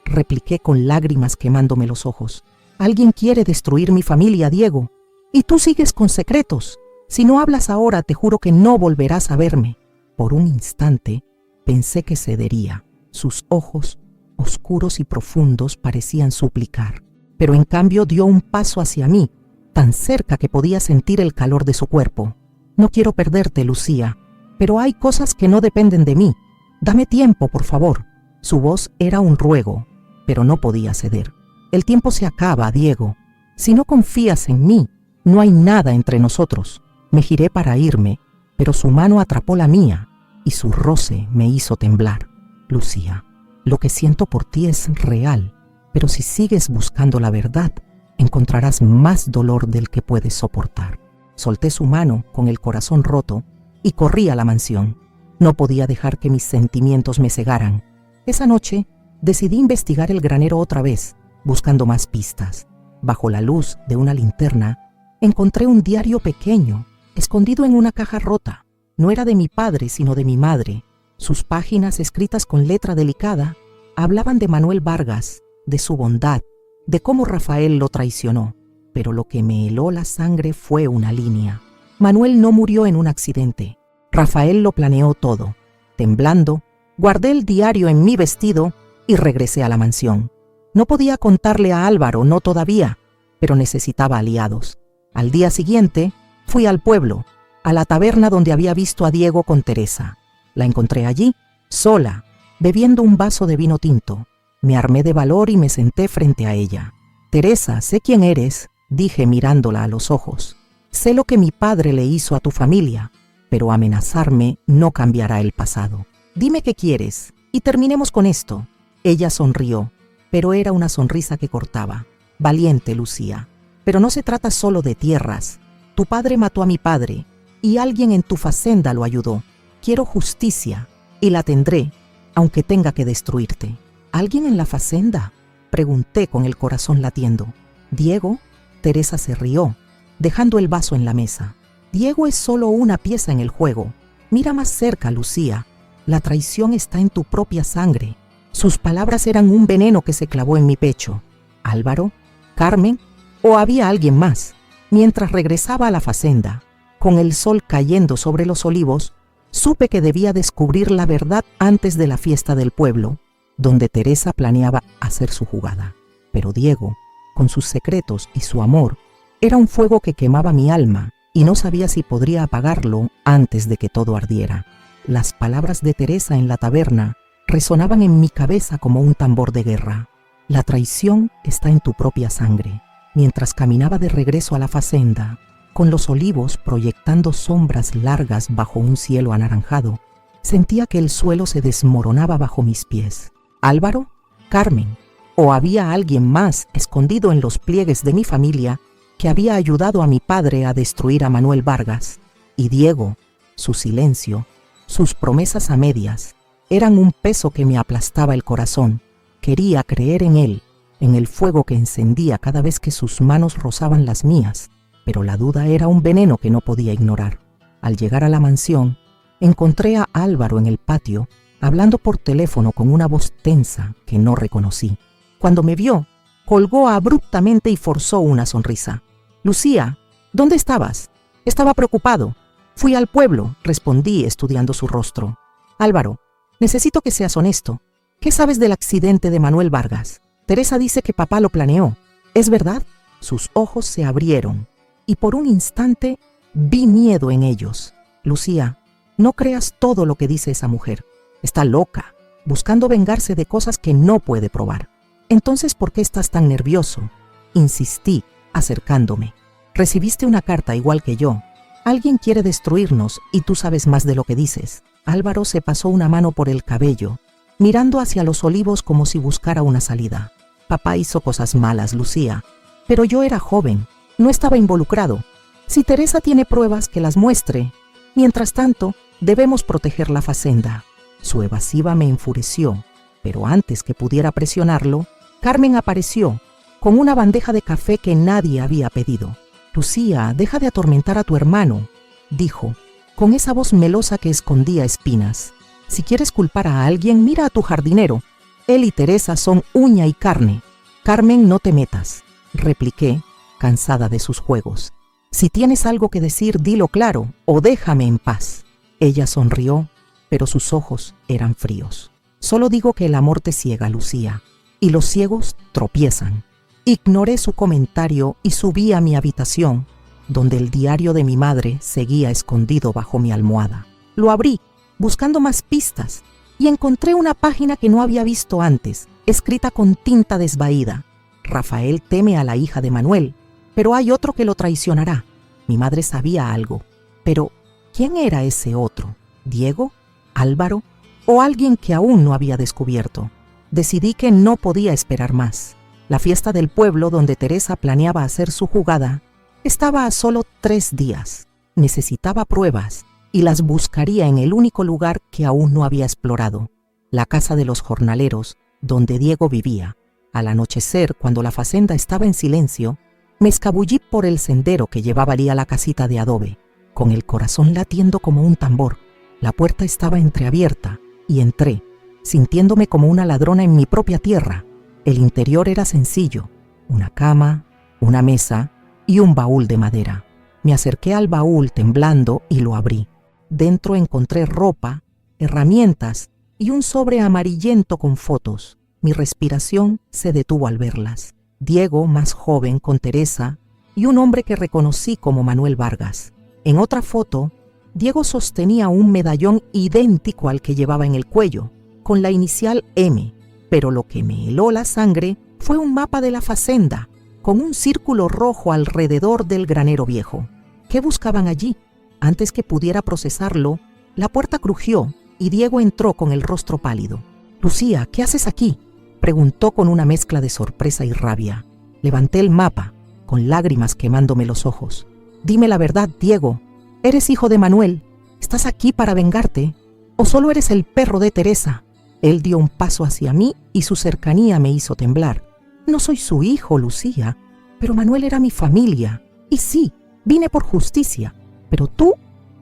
Repliqué con lágrimas quemándome los ojos. Alguien quiere destruir mi familia, Diego. Y tú sigues con secretos. Si no hablas ahora, te juro que no volverás a verme. Por un instante pensé que cedería. Sus ojos, oscuros y profundos, parecían suplicar. Pero en cambio dio un paso hacia mí, tan cerca que podía sentir el calor de su cuerpo. No quiero perderte, Lucía, pero hay cosas que no dependen de mí. Dame tiempo, por favor. Su voz era un ruego, pero no podía ceder. El tiempo se acaba, Diego. Si no confías en mí, no hay nada entre nosotros. Me giré para irme, pero su mano atrapó la mía y su roce me hizo temblar. Lucía, lo que siento por ti es real, pero si sigues buscando la verdad, encontrarás más dolor del que puedes soportar. Solté su mano con el corazón roto y corrí a la mansión. No podía dejar que mis sentimientos me cegaran. Esa noche decidí investigar el granero otra vez, buscando más pistas. Bajo la luz de una linterna, encontré un diario pequeño, escondido en una caja rota. No era de mi padre, sino de mi madre. Sus páginas, escritas con letra delicada, hablaban de Manuel Vargas, de su bondad, de cómo Rafael lo traicionó. Pero lo que me heló la sangre fue una línea. Manuel no murió en un accidente. Rafael lo planeó todo. Temblando, guardé el diario en mi vestido y regresé a la mansión. No podía contarle a Álvaro, no todavía, pero necesitaba aliados. Al día siguiente, fui al pueblo, a la taberna donde había visto a Diego con Teresa. La encontré allí, sola, bebiendo un vaso de vino tinto. Me armé de valor y me senté frente a ella. Teresa, sé quién eres, dije mirándola a los ojos. Sé lo que mi padre le hizo a tu familia, pero amenazarme no cambiará el pasado. Dime qué quieres y terminemos con esto. Ella sonrió, pero era una sonrisa que cortaba. Valiente, Lucía, pero no se trata solo de tierras. Tu padre mató a mi padre y alguien en tu facenda lo ayudó. Quiero justicia y la tendré, aunque tenga que destruirte. ¿Alguien en la facenda?, pregunté con el corazón latiendo. ¿Diego? Teresa se rió, dejando el vaso en la mesa. Diego es solo una pieza en el juego. Mira más cerca, Lucía. La traición está en tu propia sangre. Sus palabras eran un veneno que se clavó en mi pecho. ¿Álvaro? ¿Carmen? ¿O había alguien más? Mientras regresaba a la facenda, con el sol cayendo sobre los olivos, supe que debía descubrir la verdad antes de la fiesta del pueblo, donde Teresa planeaba hacer su jugada. Pero Diego, con sus secretos y su amor, era un fuego que quemaba mi alma y no sabía si podría apagarlo antes de que todo ardiera. Las palabras de Teresa en la taberna resonaban en mi cabeza como un tambor de guerra. La traición está en tu propia sangre. Mientras caminaba de regreso a la fazenda, con los olivos proyectando sombras largas bajo un cielo anaranjado, sentía que el suelo se desmoronaba bajo mis pies. ¿Álvaro? ¿Carmen? ¿O había alguien más escondido en los pliegues de mi familia que había ayudado a mi padre a destruir a Manuel Vargas? Y Diego, su silencio, sus promesas a medias, eran un peso que me aplastaba el corazón. Quería creer en él, en el fuego que encendía cada vez que sus manos rozaban las mías, pero la duda era un veneno que no podía ignorar. Al llegar a la mansión, encontré a Álvaro en el patio, hablando por teléfono con una voz tensa que no reconocí. Cuando me vio, colgó abruptamente y forzó una sonrisa. «Lucía, ¿dónde estabas?» «Estaba preocupado. Fui al pueblo», respondí estudiando su rostro. «Álvaro, necesito que seas honesto. ¿Qué sabes del accidente de Manuel Vargas? Teresa dice que papá lo planeó. ¿Es verdad?» Sus ojos se abrieron y por un instante vi miedo en ellos. «Lucía, no creas todo lo que dice esa mujer. Está loca, buscando vengarse de cosas que no puede probar». «Entonces, ¿por qué estás tan nervioso?», insistí, acercándome. «Recibiste una carta igual que yo. Alguien quiere destruirnos y tú sabes más de lo que dices». Álvaro se pasó una mano por el cabello, mirando hacia los olivos como si buscara una salida. «Papá hizo cosas malas, Lucía, pero yo era joven, no estaba involucrado. Si Teresa tiene pruebas, que las muestre. Mientras tanto, debemos proteger la fazenda». Su evasiva me enfureció, pero antes que pudiera presionarlo, Carmen apareció con una bandeja de café que nadie había pedido. «Lucía, deja de atormentar a tu hermano», dijo, con esa voz melosa que escondía espinas. «Si quieres culpar a alguien, mira a tu jardinero. Él y Teresa son uña y carne». «Carmen, no te metas», repliqué, cansada de sus juegos. «Si tienes algo que decir, dilo claro o déjame en paz». Ella sonrió, pero sus ojos eran fríos. «Solo digo que el amor te ciega, Lucía, y los ciegos tropiezan». Ignoré su comentario y subí a mi habitación, donde el diario de mi madre seguía escondido bajo mi almohada. Lo abrí, buscando más pistas, y encontré una página que no había visto antes, escrita con tinta desvaída. «Rafael teme a la hija de Manuel, pero hay otro que lo traicionará». Mi madre sabía algo, pero ¿quién era ese otro? ¿Diego? ¿Álvaro? ¿O alguien que aún no había descubierto? Decidí que no podía esperar más. La fiesta del pueblo, donde Teresa planeaba hacer su jugada, estaba a solo 3 días. Necesitaba pruebas y las buscaría en el único lugar que aún no había explorado, la casa de los jornaleros, donde Diego vivía. Al anochecer, cuando la fazenda estaba en silencio, me escabullí por el sendero que llevaba allí a la casita de adobe, con el corazón latiendo como un tambor. La puerta estaba entreabierta y entré, sintiéndome como una ladrona en mi propia tierra. El interior era sencillo: una cama, una mesa y un baúl de madera. Me acerqué al baúl temblando y lo abrí. Dentro encontré ropa, herramientas y un sobre amarillento con fotos. Mi respiración se detuvo al verlas. Diego, más joven, con Teresa, y un hombre que reconocí como Manuel Vargas. En otra foto, Diego sostenía un medallón idéntico al que llevaba en el cuello, con la inicial M, pero lo que me heló la sangre fue un mapa de la fazenda, con un círculo rojo alrededor del granero viejo. ¿Qué buscaban allí? Antes que pudiera procesarlo, la puerta crujió y Diego entró con el rostro pálido. «Lucía, ¿qué haces aquí?», preguntó con una mezcla de sorpresa y rabia. Levanté el mapa, con lágrimas quemándome los ojos. «Dime la verdad, Diego. ¿Eres hijo de Manuel? ¿Estás aquí para vengarte? ¿O solo eres el perro de Teresa?». Él dio un paso hacia mí y su cercanía me hizo temblar. «No soy su hijo, Lucía, pero Manuel era mi familia. Y sí, vine por justicia. Pero tú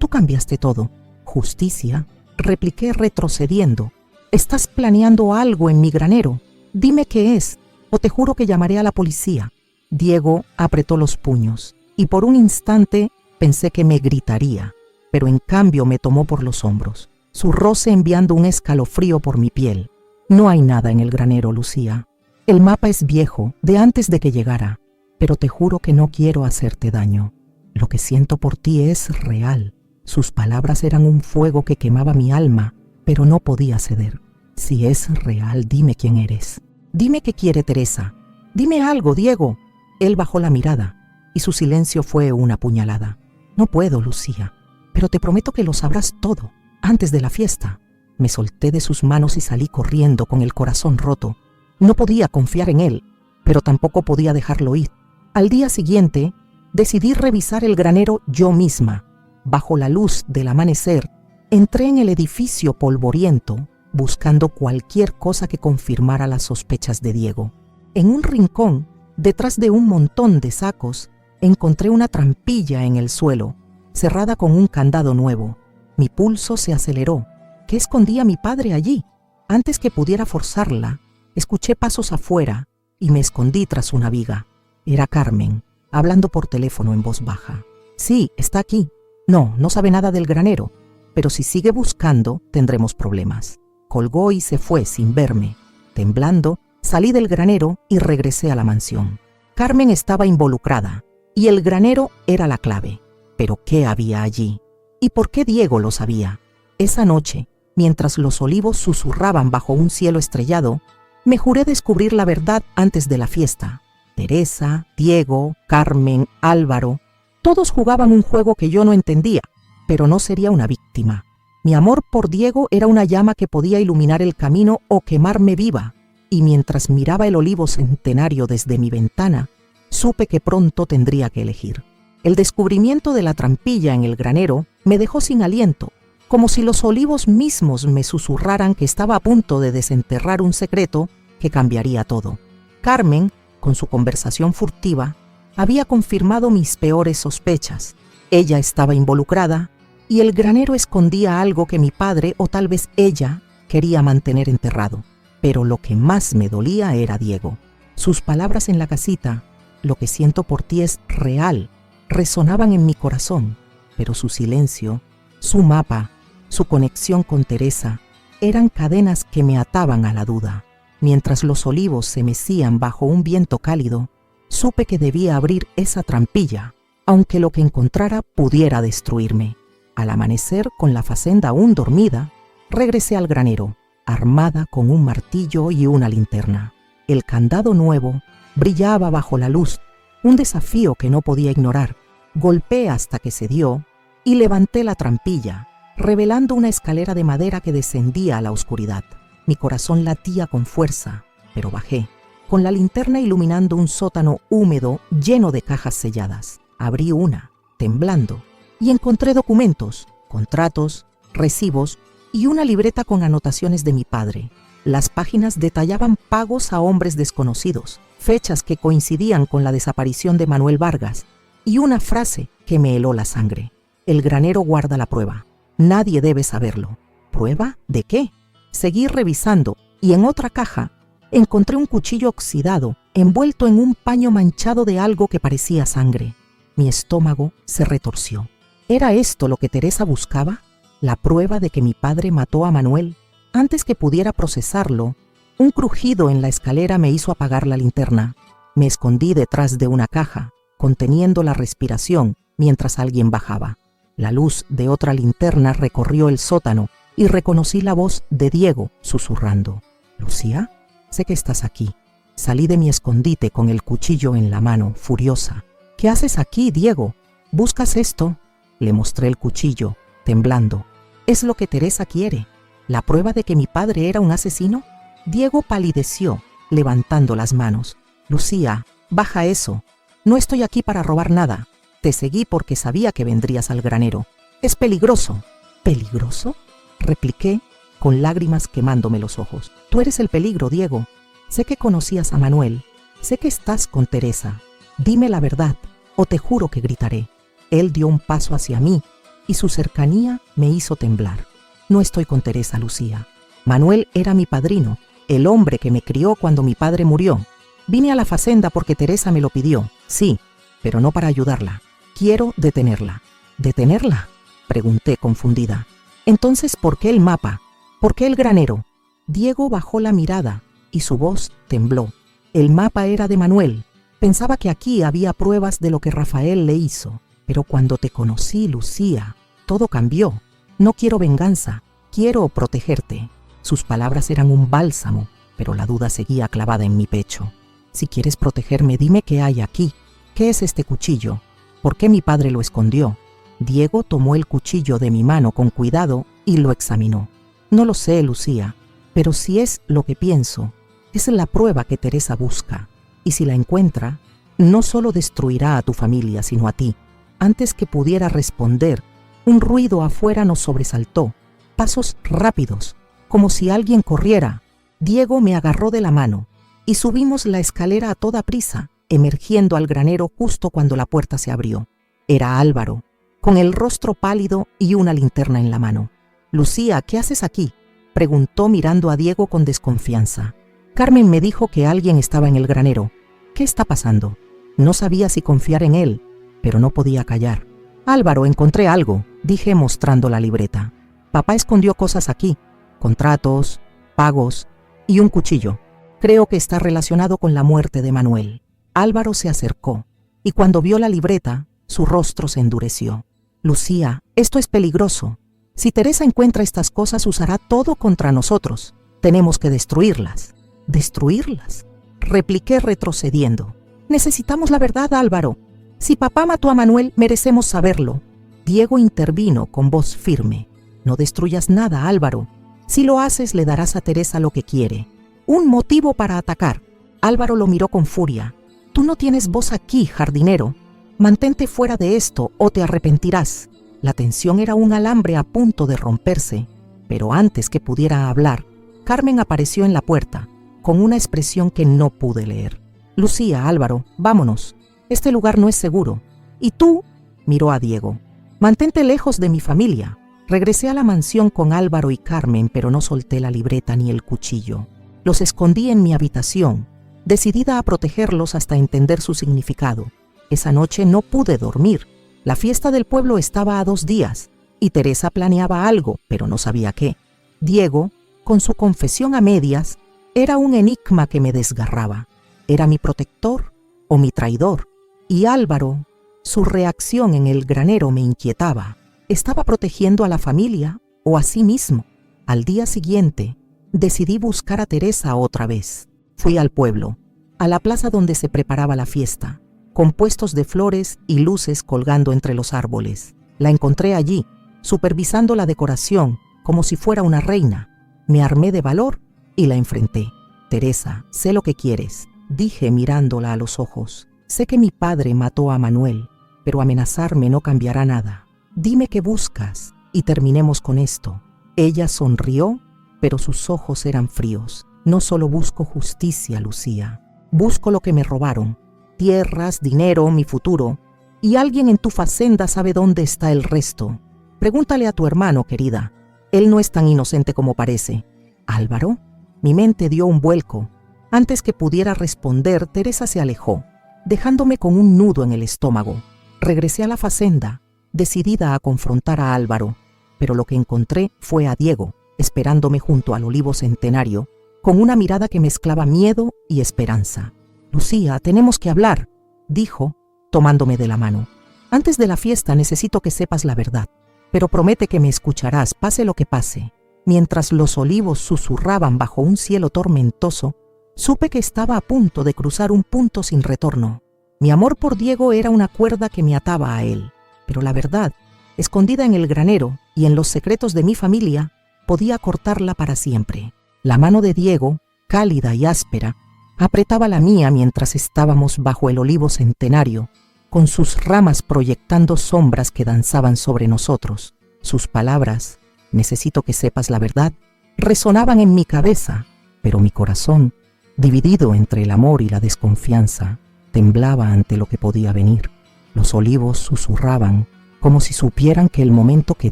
cambiaste todo». «¿Justicia?», repliqué retrocediendo. «Estás planeando algo en mi granero. Dime qué es, o te juro que llamaré a la policía». Diego apretó los puños y por un instante pensé que me gritaría, pero en cambio me tomó por los hombros, su roce enviando un escalofrío por mi piel. «No hay nada en el granero, Lucía. El mapa es viejo, de antes de que llegara, pero te juro que no quiero hacerte daño». Lo que siento por ti es real. Sus palabras eran un fuego que quemaba mi alma, pero no podía ceder. Si es real, dime quién eres. Dime qué quiere Teresa. Dime algo, Diego. Él bajó la mirada y su silencio fue una puñalada. No puedo, Lucía, pero te prometo que lo sabrás todo antes de la fiesta. Me solté de sus manos y salí corriendo con el corazón roto. No podía confiar en él, pero tampoco podía dejarlo ir. Al día siguiente, decidí revisar el granero yo misma. Bajo la luz del amanecer, entré en el edificio polvoriento, buscando cualquier cosa que confirmara las sospechas de Diego. En un rincón, detrás de un montón de sacos, encontré una trampilla en el suelo, cerrada con un candado nuevo. Mi pulso se aceleró. ¿Qué escondía mi padre allí? Antes que pudiera forzarla, escuché pasos afuera y me escondí tras una viga. Era Carmen, hablando por teléfono en voz baja. Sí, está aquí. No sabe nada del granero, pero si sigue buscando, tendremos problemas. Colgó y se fue sin verme. Temblando, salí del granero y regresé a la mansión. Carmen estaba involucrada y el granero era la clave. ¿Pero qué había allí? ¿Y por qué Diego lo sabía? Esa noche, mientras los olivos susurraban bajo un cielo estrellado, me juré descubrir la verdad antes de la fiesta. Teresa, Diego, Carmen, Álvaro, todos jugaban un juego que yo no entendía, pero no sería una víctima. Mi amor por Diego era una llama que podía iluminar el camino o quemarme viva, y mientras miraba el olivo centenario desde mi ventana, supe que pronto tendría que elegir. El descubrimiento de la trampilla en el granero me dejó sin aliento, como si los olivos mismos me susurraran que estaba a punto de desenterrar un secreto que cambiaría todo. Carmen, con su conversación furtiva, había confirmado mis peores sospechas. Ella estaba involucrada y el granero escondía algo que mi padre o tal vez ella quería mantener enterrado. Pero lo que más me dolía era Diego. Sus palabras en la casita, lo que siento por ti es real, resonaban en mi corazón, pero su silencio, su mapa, su conexión con Teresa, eran cadenas que me ataban a la duda. Mientras los olivos se mecían bajo un viento cálido, supe que debía abrir esa trampilla, aunque lo que encontrara pudiera destruirme. Al amanecer, con la facenda aún dormida, regresé al granero, armada con un martillo y una linterna. El candado nuevo brillaba bajo la luz, un desafío que no podía ignorar. Golpeé hasta que cedió y levanté la trampilla, revelando una escalera de madera que descendía a la oscuridad. Mi corazón latía con fuerza, pero bajé, con la linterna iluminando un sótano húmedo lleno de cajas selladas. Abrí una, temblando, y encontré documentos, contratos, recibos y una libreta con anotaciones de mi padre. Las páginas detallaban pagos a hombres desconocidos, fechas que coincidían con la desaparición de Manuel Vargas, y una frase que me heló la sangre. El granero guarda la prueba. Nadie debe saberlo. ¿Prueba de qué? Seguí revisando y en otra caja encontré un cuchillo oxidado envuelto en un paño manchado de algo que parecía sangre. Mi estómago se retorció. ¿Era esto lo que Teresa buscaba? ¿La prueba de que mi padre mató a Manuel? Antes que pudiera procesarlo, un crujido en la escalera me hizo apagar la linterna. Me escondí detrás de una caja, conteniendo la respiración mientras alguien bajaba. La luz de otra linterna recorrió el sótano y reconocí la voz de Diego susurrando. «Lucía, sé que estás aquí». Salí de mi escondite con el cuchillo en la mano, furiosa. «¿Qué haces aquí, Diego? ¿Buscas esto?» Le mostré el cuchillo, temblando. «Es lo que Teresa quiere. ¿La prueba de que mi padre era un asesino?» Diego palideció, levantando las manos. «Lucía, baja eso. No estoy aquí para robar nada. Te seguí porque sabía que vendrías al granero. Es peligroso». «¿Peligroso?», repliqué, con lágrimas quemándome los ojos. «Tú eres el peligro, Diego. Sé que conocías a Manuel. Sé que estás con Teresa. Dime la verdad, o te juro que gritaré». Él dio un paso hacia mí, y su cercanía me hizo temblar. «No estoy con Teresa, Lucía. Manuel era mi padrino, el hombre que me crió cuando mi padre murió. Vine a la facenda porque Teresa me lo pidió, sí, pero no para ayudarla. Quiero detenerla». «¿Detenerla?», pregunté confundida. «Entonces, ¿por qué el mapa? ¿Por qué el granero?». Diego bajó la mirada y su voz tembló. «El mapa era de Manuel. Pensaba que aquí había pruebas de lo que Rafael le hizo. Pero cuando te conocí, Lucía, todo cambió. No quiero venganza, quiero protegerte. Sus palabras eran un bálsamo, pero la duda seguía clavada en mi pecho. Si quieres protegerme, dime qué hay aquí. ¿Qué es este cuchillo? ¿Por qué mi padre lo escondió? Diego tomó el cuchillo de mi mano con cuidado y lo examinó. No lo sé, Lucía, pero si es lo que pienso, es la prueba que Teresa busca. Y si la encuentra, no solo destruirá a tu familia, sino a ti. Antes que pudiera responder, un ruido afuera nos sobresaltó. Pasos rápidos, como si alguien corriera. Diego me agarró de la mano y subimos la escalera a toda prisa, emergiendo al granero justo cuando la puerta se abrió. Era Álvaro, con el rostro pálido y una linterna en la mano. «Lucía, ¿qué haces aquí?», preguntó mirando a Diego con desconfianza. «Carmen me dijo que alguien estaba en el granero. ¿Qué está pasando?». No sabía si confiar en él, pero no podía callar. «Álvaro, encontré algo», dije mostrando la libreta. «Papá escondió cosas aquí, contratos, pagos y un cuchillo. Creo que está relacionado con la muerte de Manuel». Álvaro se acercó y cuando vio la libreta, su rostro se endureció. «Lucía, esto es peligroso. Si Teresa encuentra estas cosas, usará todo contra nosotros. Tenemos que destruirlas». «¿Destruirlas?», repliqué retrocediendo. «Necesitamos la verdad, Álvaro. Si papá mató a Manuel, merecemos saberlo». Diego intervino con voz firme. «No destruyas nada, Álvaro. Si lo haces, le darás a Teresa lo que quiere. Un motivo para atacar». Álvaro lo miró con furia. «Tú no tienes voz aquí, jardinero. Mantente fuera de esto o te arrepentirás». La tensión era un alambre a punto de romperse, pero antes que pudiera hablar, Carmen apareció en la puerta, con una expresión que no pude leer. «Lucía, Álvaro, vámonos. Este lugar no es seguro. Y tú», miró a Diego, «mantente lejos de mi familia». Regresé a la mansión con Álvaro y Carmen, pero no solté la libreta ni el cuchillo. Los escondí en mi habitación, decidida a protegerlos hasta entender su significado. Esa noche no pude dormir. La fiesta del pueblo estaba a 2 días y Teresa planeaba algo, pero no sabía qué. Diego, con su confesión a medias, era un enigma que me desgarraba. ¿Era mi protector o mi traidor? Y Álvaro, su reacción en el granero me inquietaba. ¿Estaba protegiendo a la familia o a sí mismo? Al día siguiente, decidí buscar a Teresa otra vez. Fui al pueblo, a la plaza donde se preparaba la fiesta, con puestos de flores y luces colgando entre los árboles. La encontré allí, supervisando la decoración, como si fuera una reina. Me armé de valor y la enfrenté. «Teresa, sé lo que quieres», dije mirándola a los ojos. «Sé que mi padre mató a Manuel, pero amenazarme no cambiará nada. Dime qué buscas y terminemos con esto». Ella sonrió, pero sus ojos eran fríos. «No solo busco justicia, Lucía. Busco lo que me robaron. Tierras, dinero, mi futuro. Y alguien en tu facenda sabe dónde está el resto. Pregúntale a tu hermano, querida. Él no es tan inocente como parece». «¿Álvaro?». Mi mente dio un vuelco. Antes que pudiera responder, Teresa se alejó, dejándome con un nudo en el estómago. Regresé a la facenda, decidida a confrontar a Álvaro, pero lo que encontré fue a Diego, esperándome junto al olivo centenario, con una mirada que mezclaba miedo y esperanza. «Lucía, tenemos que hablar», dijo, tomándome de la mano. «Antes de la fiesta necesito que sepas la verdad, pero promete que me escucharás, pase lo que pase». Mientras los olivos susurraban bajo un cielo tormentoso, supe que estaba a punto de cruzar un punto sin retorno. Mi amor por Diego era una cuerda que me ataba a él, pero la verdad, escondida en el granero y en los secretos de mi familia, podía cortarla para siempre. La mano de Diego, cálida y áspera, apretaba la mía mientras estábamos bajo el olivo centenario, con sus ramas proyectando sombras que danzaban sobre nosotros. Sus palabras, «necesito que sepas la verdad», resonaban en mi cabeza, pero mi corazón, dividido entre el amor y la desconfianza, temblaba ante lo que podía venir. Los olivos susurraban, como si supieran que el momento que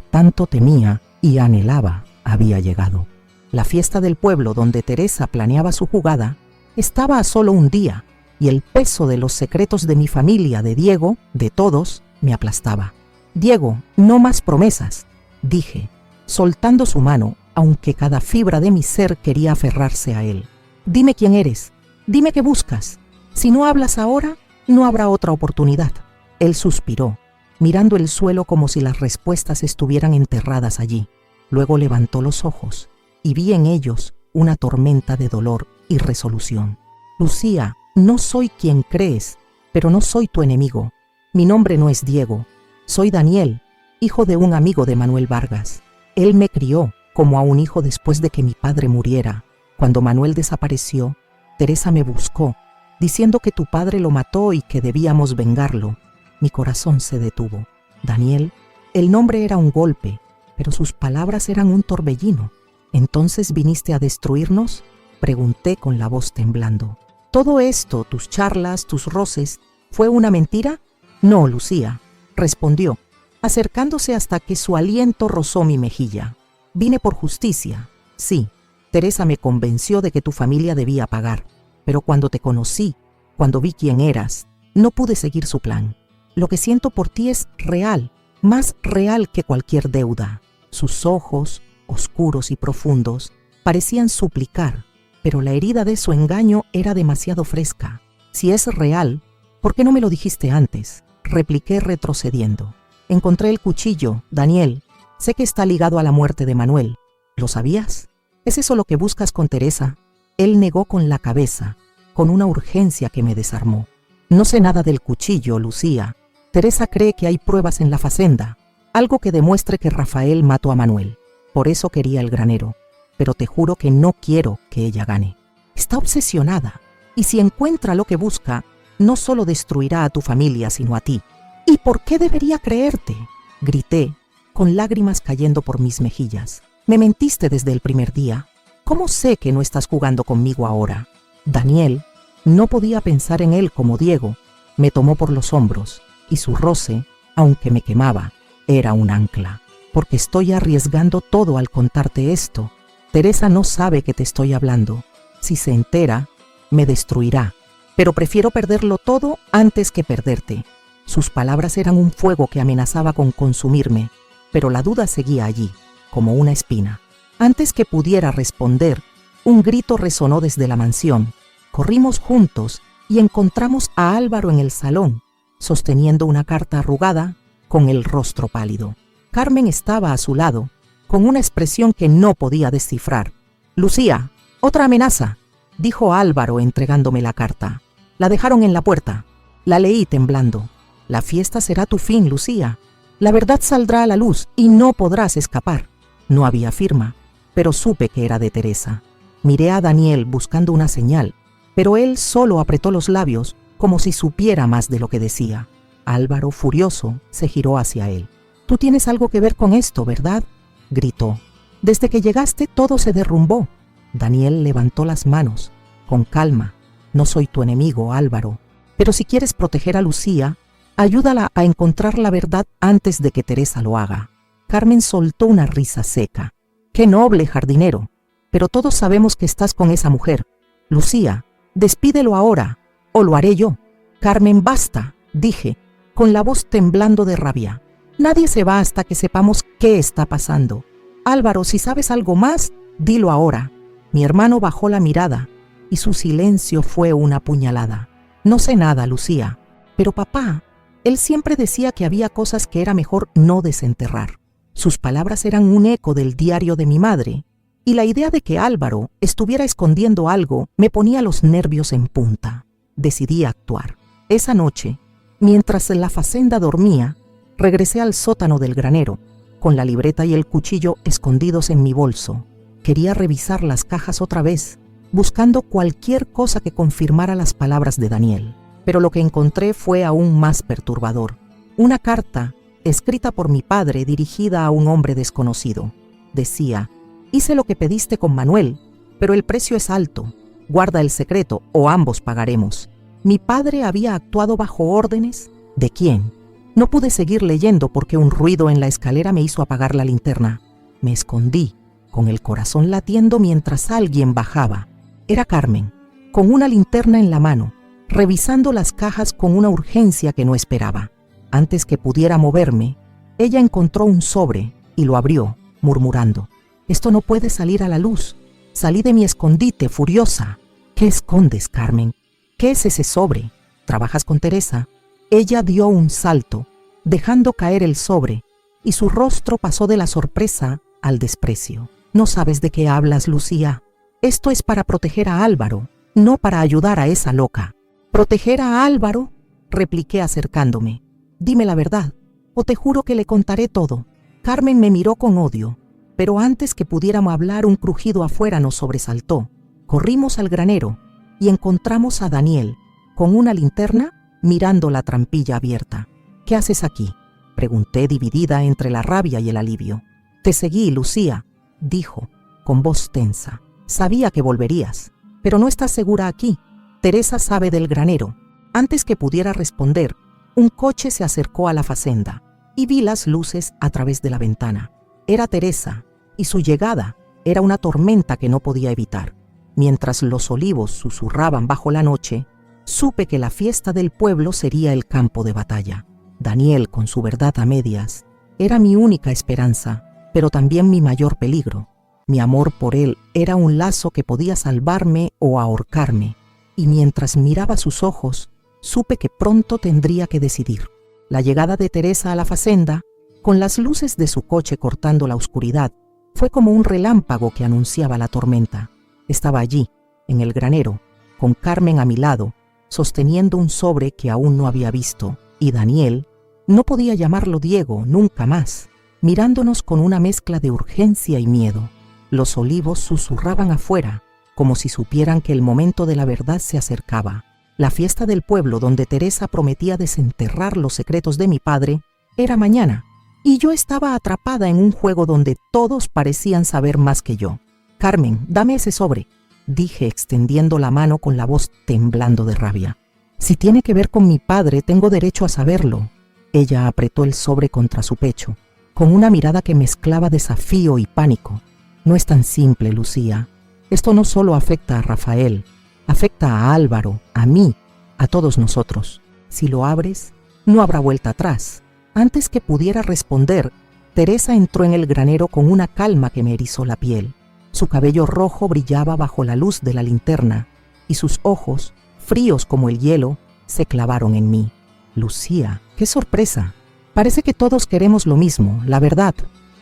tanto temía y anhelaba había llegado. La fiesta del pueblo donde Teresa planeaba su jugada estaba a solo un día, y el peso de los secretos de mi familia, de Diego, de todos, me aplastaba. «Diego, no más promesas», dije, soltando su mano, aunque cada fibra de mi ser quería aferrarse a él. «Dime quién eres, dime qué buscas. Si no hablas ahora, no habrá otra oportunidad». Él suspiró, mirando el suelo como si las respuestas estuvieran enterradas allí. Luego levantó los ojos y vi en ellos una tormenta de dolor y resolución. Lucía, no soy quien crees, pero no soy tu enemigo. Mi nombre no es Diego, soy Daniel, hijo de un amigo de Manuel Vargas. Él me crió como a un hijo después de que mi padre muriera. Cuando Manuel desapareció, Teresa me buscó, diciendo que tu padre lo mató y que debíamos vengarlo. Mi corazón se detuvo. Daniel, el nombre era un golpe, pero sus palabras eran un torbellino. ¿Entonces viniste a destruirnos?, pregunté con la voz temblando. ¿Todo esto, tus charlas, tus roces, fue una mentira? No, Lucía, respondió, acercándose hasta que su aliento rozó mi mejilla. Vine por justicia. Sí, Teresa me convenció de que tu familia debía pagar, pero cuando te conocí, cuando vi quién eras, no pude seguir su plan. Lo que siento por ti es real, más real que cualquier deuda. Sus ojos, oscuros y profundos, parecían suplicar, pero la herida de su engaño era demasiado fresca. Si es real, ¿por qué no me lo dijiste antes?, repliqué retrocediendo. Encontré el cuchillo, Daniel. Sé que está ligado a la muerte de Manuel. ¿Lo sabías? ¿Es eso lo que buscas con Teresa? Él negó con la cabeza, con una urgencia que me desarmó. No sé nada del cuchillo, Lucía. Teresa cree que hay pruebas en la facenda, algo que demuestre que Rafael mató a Manuel. Por eso quería el granero, pero te juro que no quiero que ella gane. Está obsesionada, y si encuentra lo que busca, no solo destruirá a tu familia, sino a ti. ¿Y por qué debería creerte?, grité, con lágrimas cayendo por mis mejillas. Me mentiste desde el primer día. ¿Cómo sé que no estás jugando conmigo ahora? Daniel, no podía pensar en él como Diego, me tomó por los hombros, y su roce, aunque me quemaba, era un ancla. Porque estoy arriesgando todo al contarte esto. Teresa no sabe que te estoy hablando. Si se entera, me destruirá. Pero prefiero perderlo todo antes que perderte. Sus palabras eran un fuego que amenazaba con consumirme, pero la duda seguía allí, como una espina. Antes que pudiera responder, un grito resonó desde la mansión. Corrimos juntos y encontramos a Álvaro en el salón, sosteniendo una carta arrugada, con el rostro pálido. Carmen estaba a su lado, con una expresión que no podía descifrar. «Lucía, otra amenaza», dijo Álvaro entregándome la carta. «La dejaron en la puerta». La leí temblando. «La fiesta será tu fin, Lucía. La verdad saldrá a la luz y no podrás escapar». No había firma, pero supe que era de Teresa. Miré a Daniel buscando una señal, pero él solo apretó los labios como si supiera más de lo que decía. Álvaro, furioso, se giró hacia él. «Tú tienes algo que ver con esto, ¿verdad?», gritó. «Desde que llegaste todo se derrumbó». Daniel levantó las manos. «Con calma. No soy tu enemigo, Álvaro. Pero si quieres proteger a Lucía, ayúdala a encontrar la verdad antes de que Teresa lo haga». Carmen soltó una risa seca. «Qué noble, jardinero. Pero todos sabemos que estás con esa mujer. Lucía, despídelo ahora, o lo haré yo». «Carmen, basta», dije, con la voz temblando de rabia. «Nadie se va hasta que sepamos qué está pasando. Álvaro, si sabes algo más, dilo ahora». Mi hermano bajó la mirada, y su silencio fue una puñalada. «No sé nada, Lucía, pero papá, él siempre decía que había cosas que era mejor no desenterrar». Sus palabras eran un eco del diario de mi madre, y la idea de que Álvaro estuviera escondiendo algo me ponía los nervios en punta. Decidí actuar. Esa noche, mientras la facenda dormía, regresé al sótano del granero, con la libreta y el cuchillo escondidos en mi bolso. Quería revisar las cajas otra vez, buscando cualquier cosa que confirmara las palabras de Daniel. Pero lo que encontré fue aún más perturbador. Una carta escrita por mi padre dirigida a un hombre desconocido. Decía: «Hice lo que pediste con Manuel, pero el precio es alto. Guarda el secreto o ambos pagaremos». ¿Mi padre había actuado bajo órdenes? ¿De quién? No pude seguir leyendo porque un ruido en la escalera me hizo apagar la linterna. Me escondí, con el corazón latiendo mientras alguien bajaba. Era Carmen, con una linterna en la mano, revisando las cajas con una urgencia que no esperaba. Antes que pudiera moverme, ella encontró un sobre y lo abrió, murmurando: «Esto no puede salir a la luz». Salí de mi escondite, furiosa. «¿Qué escondes, Carmen? ¿Qué es ese sobre? ¿Trabajas con Teresa?». Ella dio un salto, dejando caer el sobre, y su rostro pasó de la sorpresa al desprecio. No sabes de qué hablas, Lucía. Esto es para proteger a Álvaro, no para ayudar a esa loca. ¿Proteger a Álvaro?, repliqué acercándome. Dime la verdad, o te juro que le contaré todo. Carmen me miró con odio, pero antes que pudiéramos hablar, un crujido afuera nos sobresaltó. Corrimos al granero y encontramos a Daniel, con una linterna, mirando la trampilla abierta. ¿Qué haces aquí?, pregunté, dividida entre la rabia y el alivio. Te seguí, Lucía, dijo, con voz tensa. Sabía que volverías, pero no estás segura aquí. Teresa sabe del granero. Antes que pudiera responder, un coche se acercó a la facenda y vi las luces a través de la ventana. Era Teresa, y su llegada era una tormenta que no podía evitar. Mientras los olivos susurraban bajo la noche, supe que la fiesta del pueblo sería el campo de batalla. Daniel, con su verdad a medias, era mi única esperanza, pero también mi mayor peligro. Mi amor por él era un lazo que podía salvarme o ahorcarme, y mientras miraba sus ojos, supe que pronto tendría que decidir. La llegada de Teresa a la facenda, con las luces de su coche cortando la oscuridad, fue como un relámpago que anunciaba la tormenta. Estaba allí, en el granero, con Carmen a mi lado, sosteniendo un sobre que aún no había visto, y Daniel, no podía llamarlo Diego nunca más, mirándonos con una mezcla de urgencia y miedo. Los olivos susurraban afuera, como si supieran que el momento de la verdad se acercaba. La fiesta del pueblo, donde Teresa prometía desenterrar los secretos de mi padre, era mañana, y yo estaba atrapada en un juego donde todos parecían saber más que yo. Carmen, dame ese sobre, dije, extendiendo la mano con la voz temblando de rabia. Si tiene que ver con mi padre, tengo derecho a saberlo. Ella apretó el sobre contra su pecho, con una mirada que mezclaba desafío y pánico. No es tan simple, Lucía. Esto no solo afecta a Rafael, afecta a Álvaro, a mí, a todos nosotros. Si lo abres, no habrá vuelta atrás. Antes que pudiera responder, Teresa entró en el granero con una calma que me erizó la piel. Su cabello rojo brillaba bajo la luz de la linterna, y sus ojos, fríos como el hielo, se clavaron en mí. Lucía, qué sorpresa. Parece que todos queremos lo mismo, la verdad.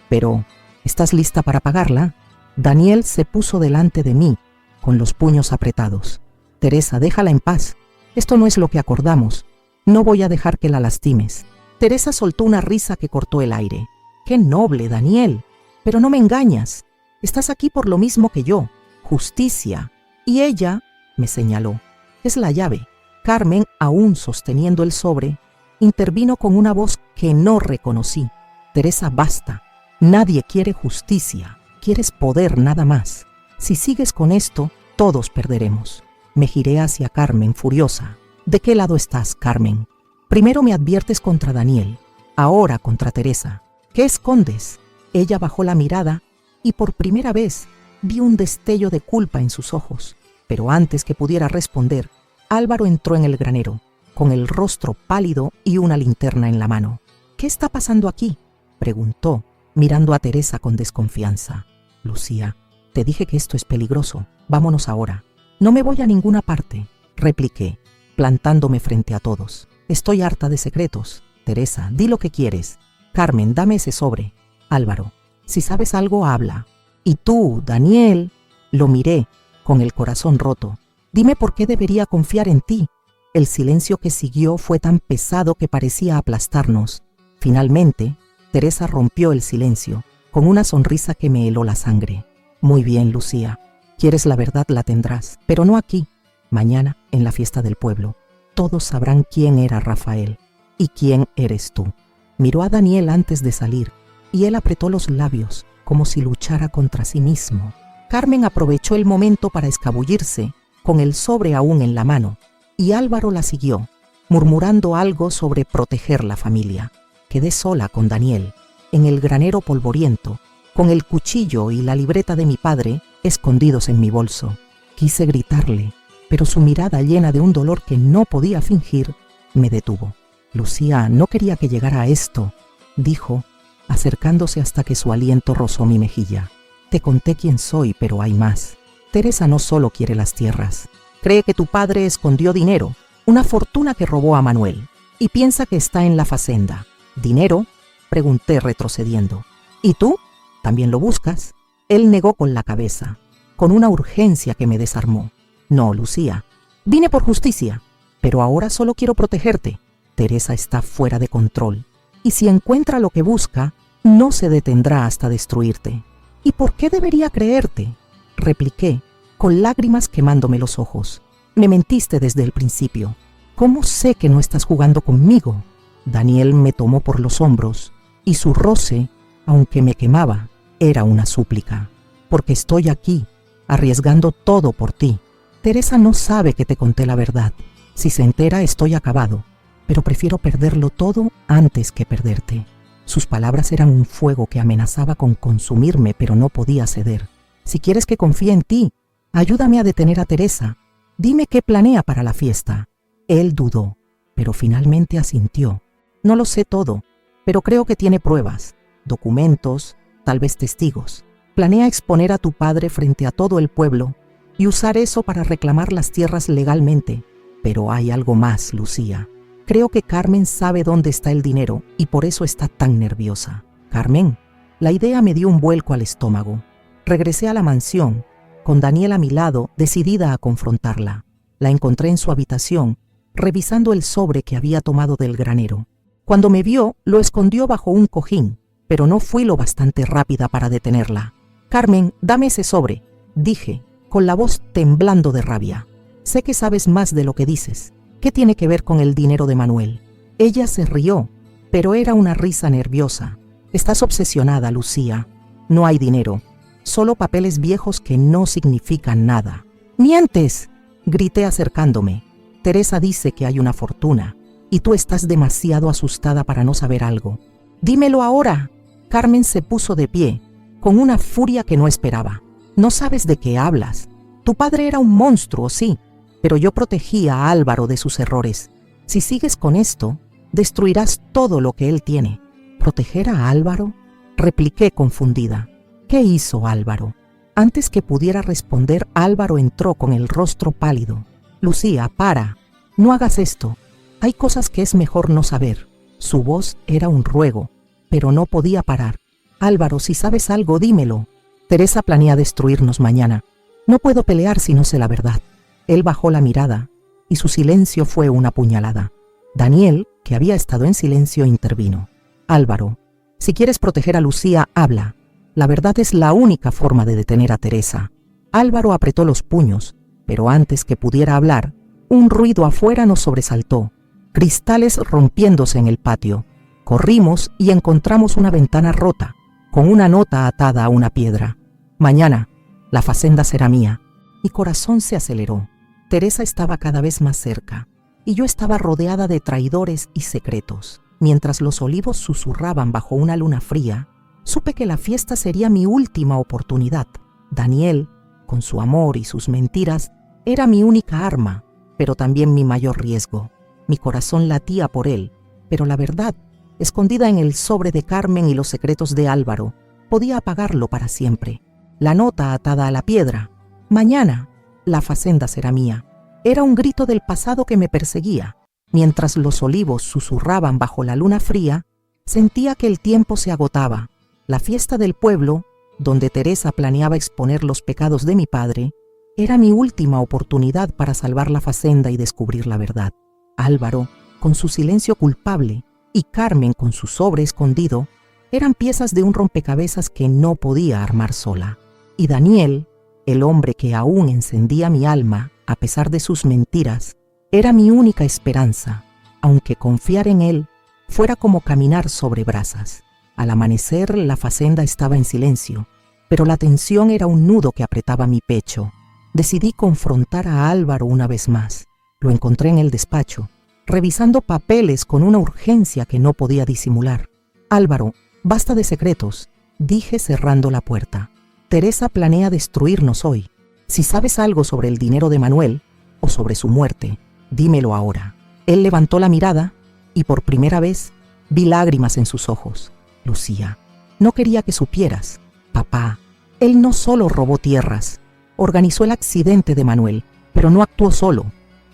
Pero, ¿estás lista para pagarla? Daniel se puso delante de mí, con los puños apretados. Teresa, déjala en paz. Esto no es lo que acordamos. No voy a dejar que la lastimes. Teresa soltó una risa que cortó el aire. ¡Qué noble, Daniel! Pero no me engañas. Estás aquí por lo mismo que yo. Justicia. Y ella, me señaló, es la llave. Carmen, aún sosteniendo el sobre, intervino con una voz que no reconocí. Teresa, basta. Nadie quiere justicia. Quieres poder nada más. Si sigues con esto, todos perderemos. Me giré hacia Carmen, furiosa. ¿De qué lado estás, Carmen? Primero me adviertes contra Daniel, ahora contra Teresa. ¿Qué escondes? Ella bajó la mirada y por primera vez vi un destello de culpa en sus ojos. Pero antes que pudiera responder, Álvaro entró en el granero, con el rostro pálido y una linterna en la mano. ¿Qué está pasando aquí?, preguntó, mirando a Teresa con desconfianza. Lucía, te dije que esto es peligroso. Vámonos ahora. No me voy a ninguna parte, repliqué, plantándome frente a todos. Estoy harta de secretos. Teresa, di lo que quieres. Carmen, dame ese sobre. Álvaro, si sabes algo, habla. Y tú, Daniel, lo miré, con el corazón roto. Dime por qué debería confiar en ti. El silencio que siguió fue tan pesado que parecía aplastarnos. Finalmente, Teresa rompió el silencio, con una sonrisa que me heló la sangre. Muy bien, Lucía. Quieres la verdad, la tendrás, pero no aquí. Mañana, en la fiesta del pueblo, todos sabrán quién era Rafael y quién eres tú. Miró a Daniel antes de salir, y él apretó los labios, como si luchara contra sí mismo. Carmen aprovechó el momento para escabullirse, con el sobre aún en la mano, y Álvaro la siguió, murmurando algo sobre proteger la familia. Quedé sola con Daniel, en el granero polvoriento, con el cuchillo y la libreta de mi padre escondidos en mi bolso. Quise gritarle, pero su mirada llena de un dolor que no podía fingir me detuvo. Lucía, no quería que llegara a esto, dijo, acercándose hasta que su aliento rozó mi mejilla. Te conté quién soy, pero hay más. Teresa no solo quiere las tierras. Cree que tu padre escondió dinero, una fortuna que robó a Manuel, y piensa que está en la facenda. ¿Dinero?, pregunté retrocediendo. ¿Y tú? ¿También lo buscas? Él negó con la cabeza, con una urgencia que me desarmó. No, Lucía, vine por justicia, pero ahora solo quiero protegerte. Teresa está fuera de control, y si encuentra lo que busca, no se detendrá hasta destruirte. ¿Y por qué debería creerte?, repliqué, con lágrimas quemándome los ojos. Me mentiste desde el principio. ¿Cómo sé que no estás jugando conmigo? Daniel me tomó por los hombros, y su roce, aunque me quemaba, era una súplica. Porque estoy aquí, arriesgando todo por ti. Teresa no sabe que te conté la verdad. Si se entera, estoy acabado, pero prefiero perderlo todo antes que perderte. Sus palabras eran un fuego que amenazaba con consumirme, pero no podía ceder. Si quieres que confíe en ti, ayúdame a detener a Teresa. Dime qué planea para la fiesta. Él dudó, pero finalmente asintió. No lo sé todo, pero creo que tiene pruebas, documentos, tal vez testigos. Planea exponer a tu padre frente a todo el pueblo y usar eso para reclamar las tierras legalmente. Pero hay algo más, Lucía. Creo que Carmen sabe dónde está el dinero y por eso está tan nerviosa. Carmen, la idea me dio un vuelco al estómago. Regresé a la mansión, con Daniel a mi lado, decidida a confrontarla. La encontré en su habitación, revisando el sobre que había tomado del granero. Cuando me vio, lo escondió bajo un cojín, pero no fui lo bastante rápida para detenerla. Carmen, dame ese sobre, dije, con la voz temblando de rabia. Sé que sabes más de lo que dices. ¿Qué tiene que ver con el dinero de Manuel? Ella se rió, pero era una risa nerviosa. Estás obsesionada, Lucía. No hay dinero, solo papeles viejos que no significan nada. ¡Mientes!, grité acercándome. Teresa dice que hay una fortuna, y tú estás demasiado asustada para no saber algo. ¡Dímelo ahora! Carmen se puso de pie, con una furia que no esperaba. No sabes de qué hablas. Tu padre era un monstruo, sí, pero yo protegía a Álvaro de sus errores. Si sigues con esto, destruirás todo lo que él tiene. ¿Proteger a Álvaro?, repliqué confundida. ¿Qué hizo Álvaro? Antes que pudiera responder, Álvaro entró con el rostro pálido. Lucía, para. No hagas esto. Hay cosas que es mejor no saber. Su voz era un ruego, pero no podía parar. Álvaro, si sabes algo, dímelo. Teresa planea destruirnos mañana. No puedo pelear si no sé la verdad. Él bajó la mirada, y su silencio fue una puñalada. Daniel, que había estado en silencio, intervino. Álvaro, si quieres proteger a Lucía, habla. La verdad es la única forma de detener a Teresa. Álvaro apretó los puños, pero antes que pudiera hablar, un ruido afuera nos sobresaltó. Cristales rompiéndose en el patio. Corrimos y encontramos una ventana rota, con una nota atada a una piedra. Mañana, la facenda será mía. Mi corazón se aceleró. Teresa estaba cada vez más cerca, y yo estaba rodeada de traidores y secretos. Mientras los olivos susurraban bajo una luna fría, supe que la fiesta sería mi última oportunidad. Daniel, con su amor y sus mentiras, era mi única arma, pero también mi mayor riesgo. Mi corazón latía por él, pero la verdad, escondida en el sobre de Carmen y los secretos de Álvaro, podía apagarlo para siempre. La nota atada a la piedra. Mañana, la facenda será mía. Era un grito del pasado que me perseguía. Mientras los olivos susurraban bajo la luna fría, sentía que el tiempo se agotaba. La fiesta del pueblo, donde Teresa planeaba exponer los pecados de mi padre, era mi última oportunidad para salvar la facenda y descubrir la verdad. Álvaro, con su silencio culpable, y Carmen con su sobre escondido, eran piezas de un rompecabezas que no podía armar sola. Y Daniel, el hombre que aún encendía mi alma, a pesar de sus mentiras, era mi única esperanza, aunque confiar en él fuera como caminar sobre brasas. Al amanecer, la facenda estaba en silencio, pero la tensión era un nudo que apretaba mi pecho. Decidí confrontar a Álvaro una vez más. Lo encontré en el despacho, revisando papeles con una urgencia que no podía disimular. Álvaro, basta de secretos, dije cerrando la puerta. Teresa planea destruirnos hoy. Si sabes algo sobre el dinero de Manuel o sobre su muerte, dímelo ahora. Él levantó la mirada y por primera vez vi lágrimas en sus ojos. Lucía, no quería que supieras. Papá, él no solo robó tierras, organizó el accidente de Manuel, pero no actuó solo.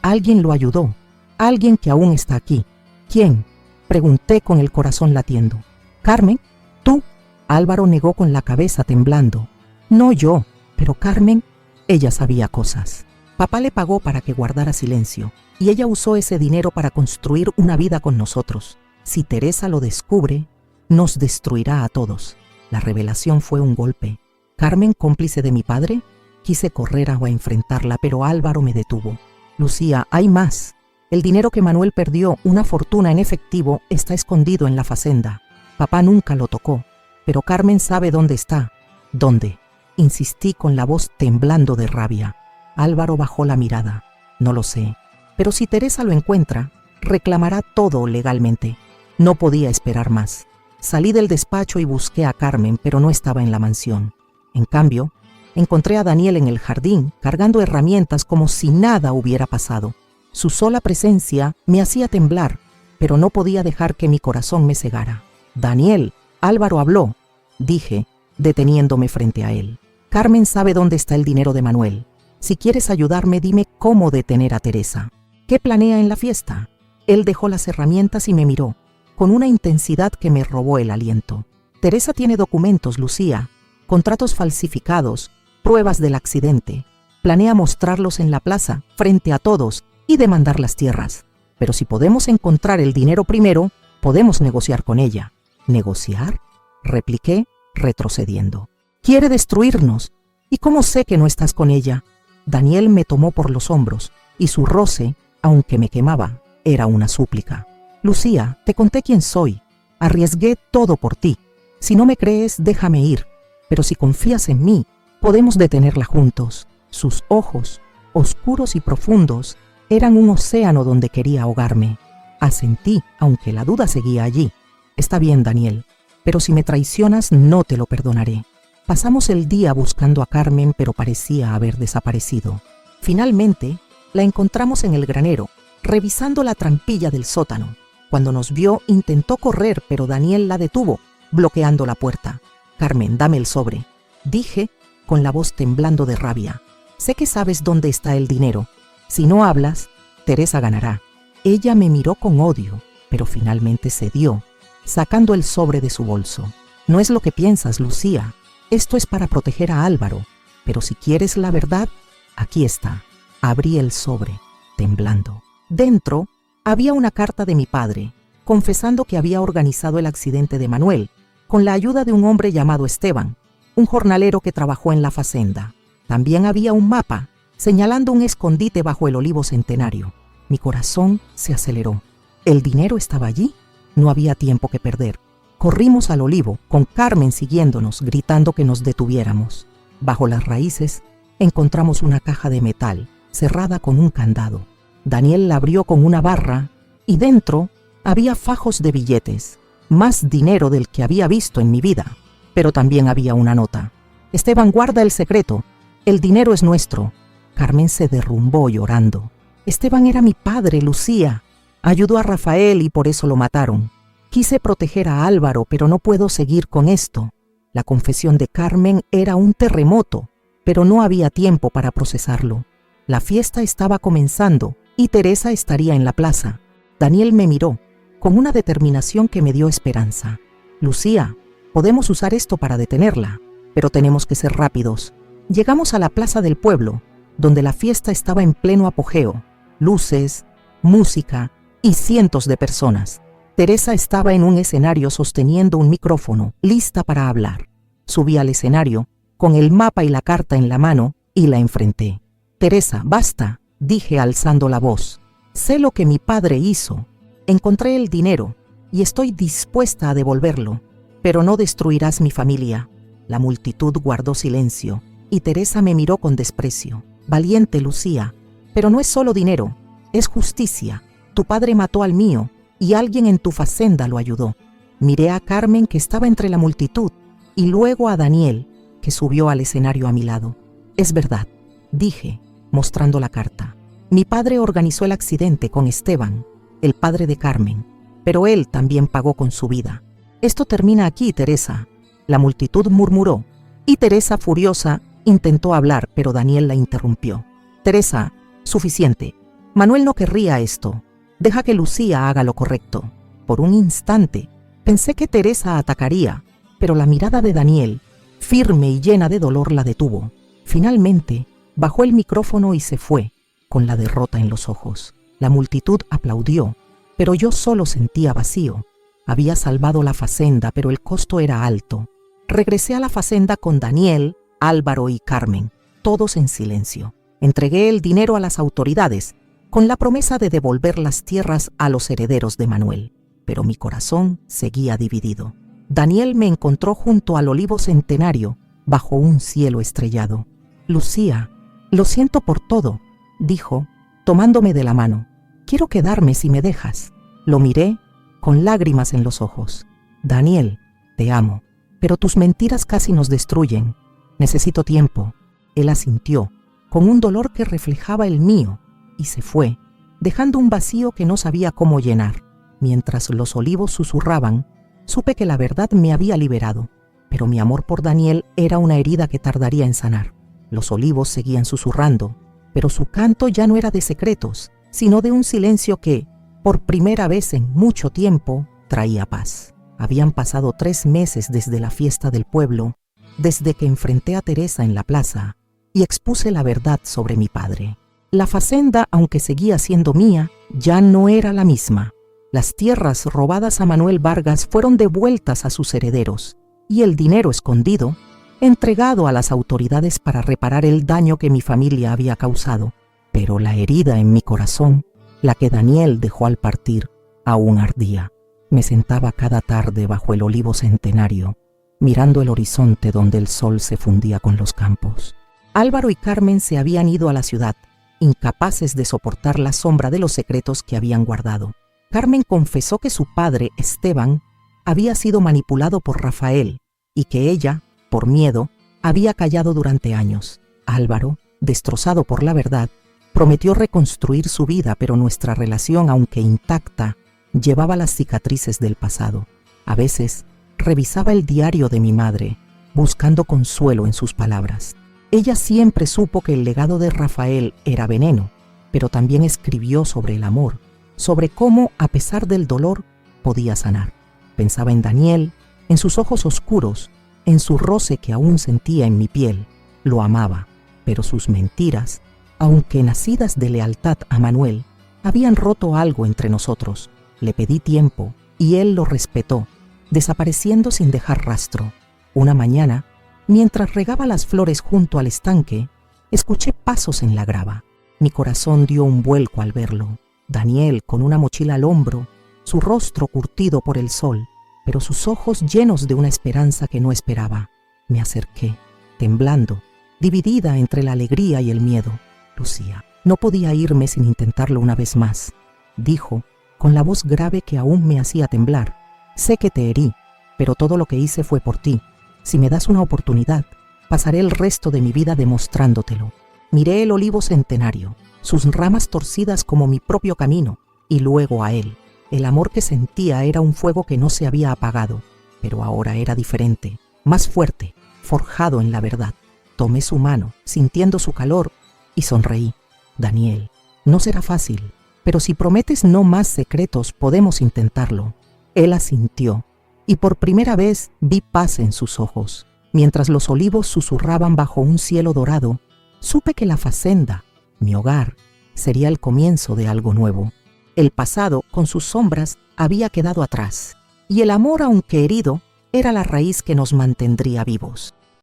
Alguien lo ayudó, alguien que aún está aquí. ¿Quién? Pregunté con el corazón latiendo. ¿Carmen? ¿Tú? Álvaro negó con la cabeza temblando. No yo, pero Carmen, ella sabía cosas. Papá le pagó para que guardara silencio y ella usó ese dinero para construir una vida con nosotros. Si Teresa lo descubre, nos destruirá a todos. La revelación fue un golpe. ¿Carmen cómplice de mi padre? Quise correr a enfrentarla, pero Álvaro me detuvo. Lucía, hay más. El dinero que Manuel perdió, una fortuna en efectivo, está escondido en la facenda. Papá nunca lo tocó, pero Carmen sabe dónde está. ¿Dónde? Insistí con la voz temblando de rabia. Álvaro bajó la mirada. No lo sé, pero si Teresa lo encuentra, reclamará todo legalmente. No podía esperar más. Salí del despacho y busqué a Carmen, pero no estaba en la mansión. En cambio, encontré a Daniel en el jardín, cargando herramientas como si nada hubiera pasado. Su sola presencia me hacía temblar, pero no podía dejar que mi corazón me cegara. Daniel, Álvaro habló, dije, deteniéndome frente a él. Carmen sabe dónde está el dinero de Manuel. Si quieres ayudarme, dime cómo detener a Teresa. ¿Qué planea en la fiesta? Él dejó las herramientas y me miró, con una intensidad que me robó el aliento. Teresa tiene documentos, Lucía, contratos falsificados, pruebas del accidente. Planea mostrarlos en la plaza, frente a todos, y demandar las tierras. Pero si podemos encontrar el dinero primero, podemos negociar con ella. ¿Negociar? Repliqué, retrocediendo. Quiere destruirnos. ¿Y cómo sé que no estás con ella? Daniel me tomó por los hombros, y su roce, aunque me quemaba, era una súplica. Lucía, te conté quién soy. Arriesgué todo por ti. Si no me crees, déjame ir. Pero si confías en mí, podemos detenerla juntos. Sus ojos, oscuros y profundos, eran un océano donde quería ahogarme. Asentí, aunque la duda seguía allí. Está bien, Daniel, pero si me traicionas no te lo perdonaré. Pasamos el día buscando a Carmen, pero parecía haber desaparecido. Finalmente, la encontramos en el granero, revisando la trampilla del sótano. Cuando nos vio, intentó correr, pero Daniel la detuvo, bloqueando la puerta. Carmen, dame el sobre, dije, con la voz temblando de rabia. Sé que sabes dónde está el dinero. Si no hablas, Teresa ganará. Ella me miró con odio, pero finalmente cedió, sacando el sobre de su bolso. No es lo que piensas, Lucía. Esto es para proteger a Álvaro. Pero si quieres la verdad, aquí está. Abrí el sobre, temblando. Dentro había una carta de mi padre, confesando que había organizado el accidente de Manuel, con la ayuda de un hombre llamado Esteban, un jornalero que trabajó en la facenda. También había un mapa, señalando un escondite bajo el olivo centenario. Mi corazón se aceleró. ¿El dinero estaba allí? No había tiempo que perder. Corrimos al olivo, con Carmen siguiéndonos, gritando que nos detuviéramos. Bajo las raíces, encontramos una caja de metal, cerrada con un candado. Daniel la abrió con una barra, y dentro había fajos de billetes, más dinero del que había visto en mi vida. Pero también había una nota. Esteban, guarda el secreto. El dinero es nuestro. Carmen se derrumbó llorando. Esteban era mi padre, Lucía. Ayudó a Rafael y por eso lo mataron. Quise proteger a Álvaro, pero no puedo seguir con esto. La confesión de Carmen era un terremoto, pero no había tiempo para procesarlo. La fiesta estaba comenzando y Teresa estaría en la plaza. Daniel me miró, con una determinación que me dio esperanza. Lucía, podemos usar esto para detenerla, pero tenemos que ser rápidos. Llegamos a la plaza del pueblo, donde la fiesta estaba en pleno apogeo. Luces, música y cientos de personas. Teresa estaba en un escenario sosteniendo un micrófono, lista para hablar. Subí al escenario, con el mapa y la carta en la mano, y la enfrenté. Teresa, basta, dije alzando la voz. Sé lo que mi padre hizo. Encontré el dinero, y estoy dispuesta a devolverlo, pero no destruirás mi familia. La multitud guardó silencio, y Teresa me miró con desprecio. Valiente, Lucía, pero no es solo dinero, es justicia. Tu padre mató al mío, y alguien en tu facenda lo ayudó. Miré a Carmen, que estaba entre la multitud, y luego a Daniel, que subió al escenario a mi lado. Es verdad, dije, mostrando la carta. Mi padre organizó el accidente con Esteban, el padre de Carmen, pero él también pagó con su vida. Esto termina aquí, Teresa. La multitud murmuró, y Teresa, furiosa, intentó hablar, pero Daniel la interrumpió. Teresa, suficiente. Manuel no querría esto. Deja que Lucía haga lo correcto. Por un instante pensé que Teresa atacaría, pero la mirada de Daniel, firme y llena de dolor, la detuvo. Finalmente, bajó el micrófono y se fue, con la derrota en los ojos. La multitud aplaudió, pero yo solo sentía vacío. Había salvado la fazenda, pero el costo era alto. Regresé a la fazenda con Daniel, Álvaro y Carmen, todos en silencio. Entregué el dinero a las autoridades, con la promesa de devolver las tierras a los herederos de Manuel. Pero mi corazón seguía dividido. Daniel me encontró junto al olivo centenario, bajo un cielo estrellado. «Lucía, lo siento por todo», dijo, tomándome de la mano. «Quiero quedarme si me dejas». Lo miré con lágrimas en los ojos. «Daniel, te amo, pero tus mentiras casi nos destruyen. Necesito tiempo». Él asintió, con un dolor que reflejaba el mío, y se fue, dejando un vacío que no sabía cómo llenar. Mientras los olivos susurraban, supe que la verdad me había liberado, pero mi amor por Daniel era una herida que tardaría en sanar. Los olivos seguían susurrando, pero su canto ya no era de secretos, sino de un silencio que, por primera vez en mucho tiempo, traía paz. Habían pasado 3 meses desde la fiesta del pueblo, desde que enfrenté a Teresa en la plaza y expuse la verdad sobre mi padre. La fazenda, aunque seguía siendo mía, ya no era la misma. Las tierras robadas a Manuel Vargas fueron devueltas a sus herederos y el dinero escondido, entregado a las autoridades para reparar el daño que mi familia había causado. Pero la herida en mi corazón, la que Daniel dejó al partir, aún ardía. Me sentaba cada tarde bajo el olivo centenario, mirando el horizonte donde el sol se fundía con los campos. Álvaro y Carmen se habían ido a la ciudad, incapaces de soportar la sombra de los secretos que habían guardado. Carmen confesó que su padre, Esteban, había sido manipulado por Rafael y que ella, por miedo, había callado durante años. Álvaro, destrozado por la verdad, prometió reconstruir su vida, pero nuestra relación, aunque intacta, llevaba las cicatrices del pasado. A veces, revisaba el diario de mi madre, buscando consuelo en sus palabras. Ella siempre supo que el legado de Rafael era veneno, pero también escribió sobre el amor, sobre cómo, a pesar del dolor, podía sanar. Pensaba en Daniel, en sus ojos oscuros, en su roce que aún sentía en mi piel. Lo amaba, pero sus mentiras, aunque nacidas de lealtad a Manuel, habían roto algo entre nosotros. Le pedí tiempo y él lo respetó, desapareciendo sin dejar rastro. Una mañana, mientras regaba las flores junto al estanque, escuché pasos en la grava. Mi corazón dio un vuelco al verlo. Daniel con una mochila al hombro, su rostro curtido por el sol, pero sus ojos llenos de una esperanza que no esperaba. Me acerqué, temblando, dividida entre la alegría y el miedo. «Lucía, no podía irme sin intentarlo una vez más», dijo, con la voz grave que aún me hacía temblar. «Sé que te herí, pero todo lo que hice fue por ti. Si me das una oportunidad, pasaré el resto de mi vida demostrándotelo». Miré el olivo centenario, sus ramas torcidas como mi propio camino, y luego a él. El amor que sentía era un fuego que no se había apagado, pero ahora era diferente, más fuerte, forjado en la verdad. Tomé su mano, sintiendo su calor, y sonreí. «Daniel, no será fácil, pero si prometes no más secretos, podemos intentarlo». Él asintió, y por primera vez vi paz en sus ojos. Mientras los olivos susurraban bajo un cielo dorado, supe que la fazenda, mi hogar, sería el comienzo de algo nuevo. El pasado, con sus sombras, había quedado atrás, y el amor, aunque herido, era la raíz que nos mantendría vivos.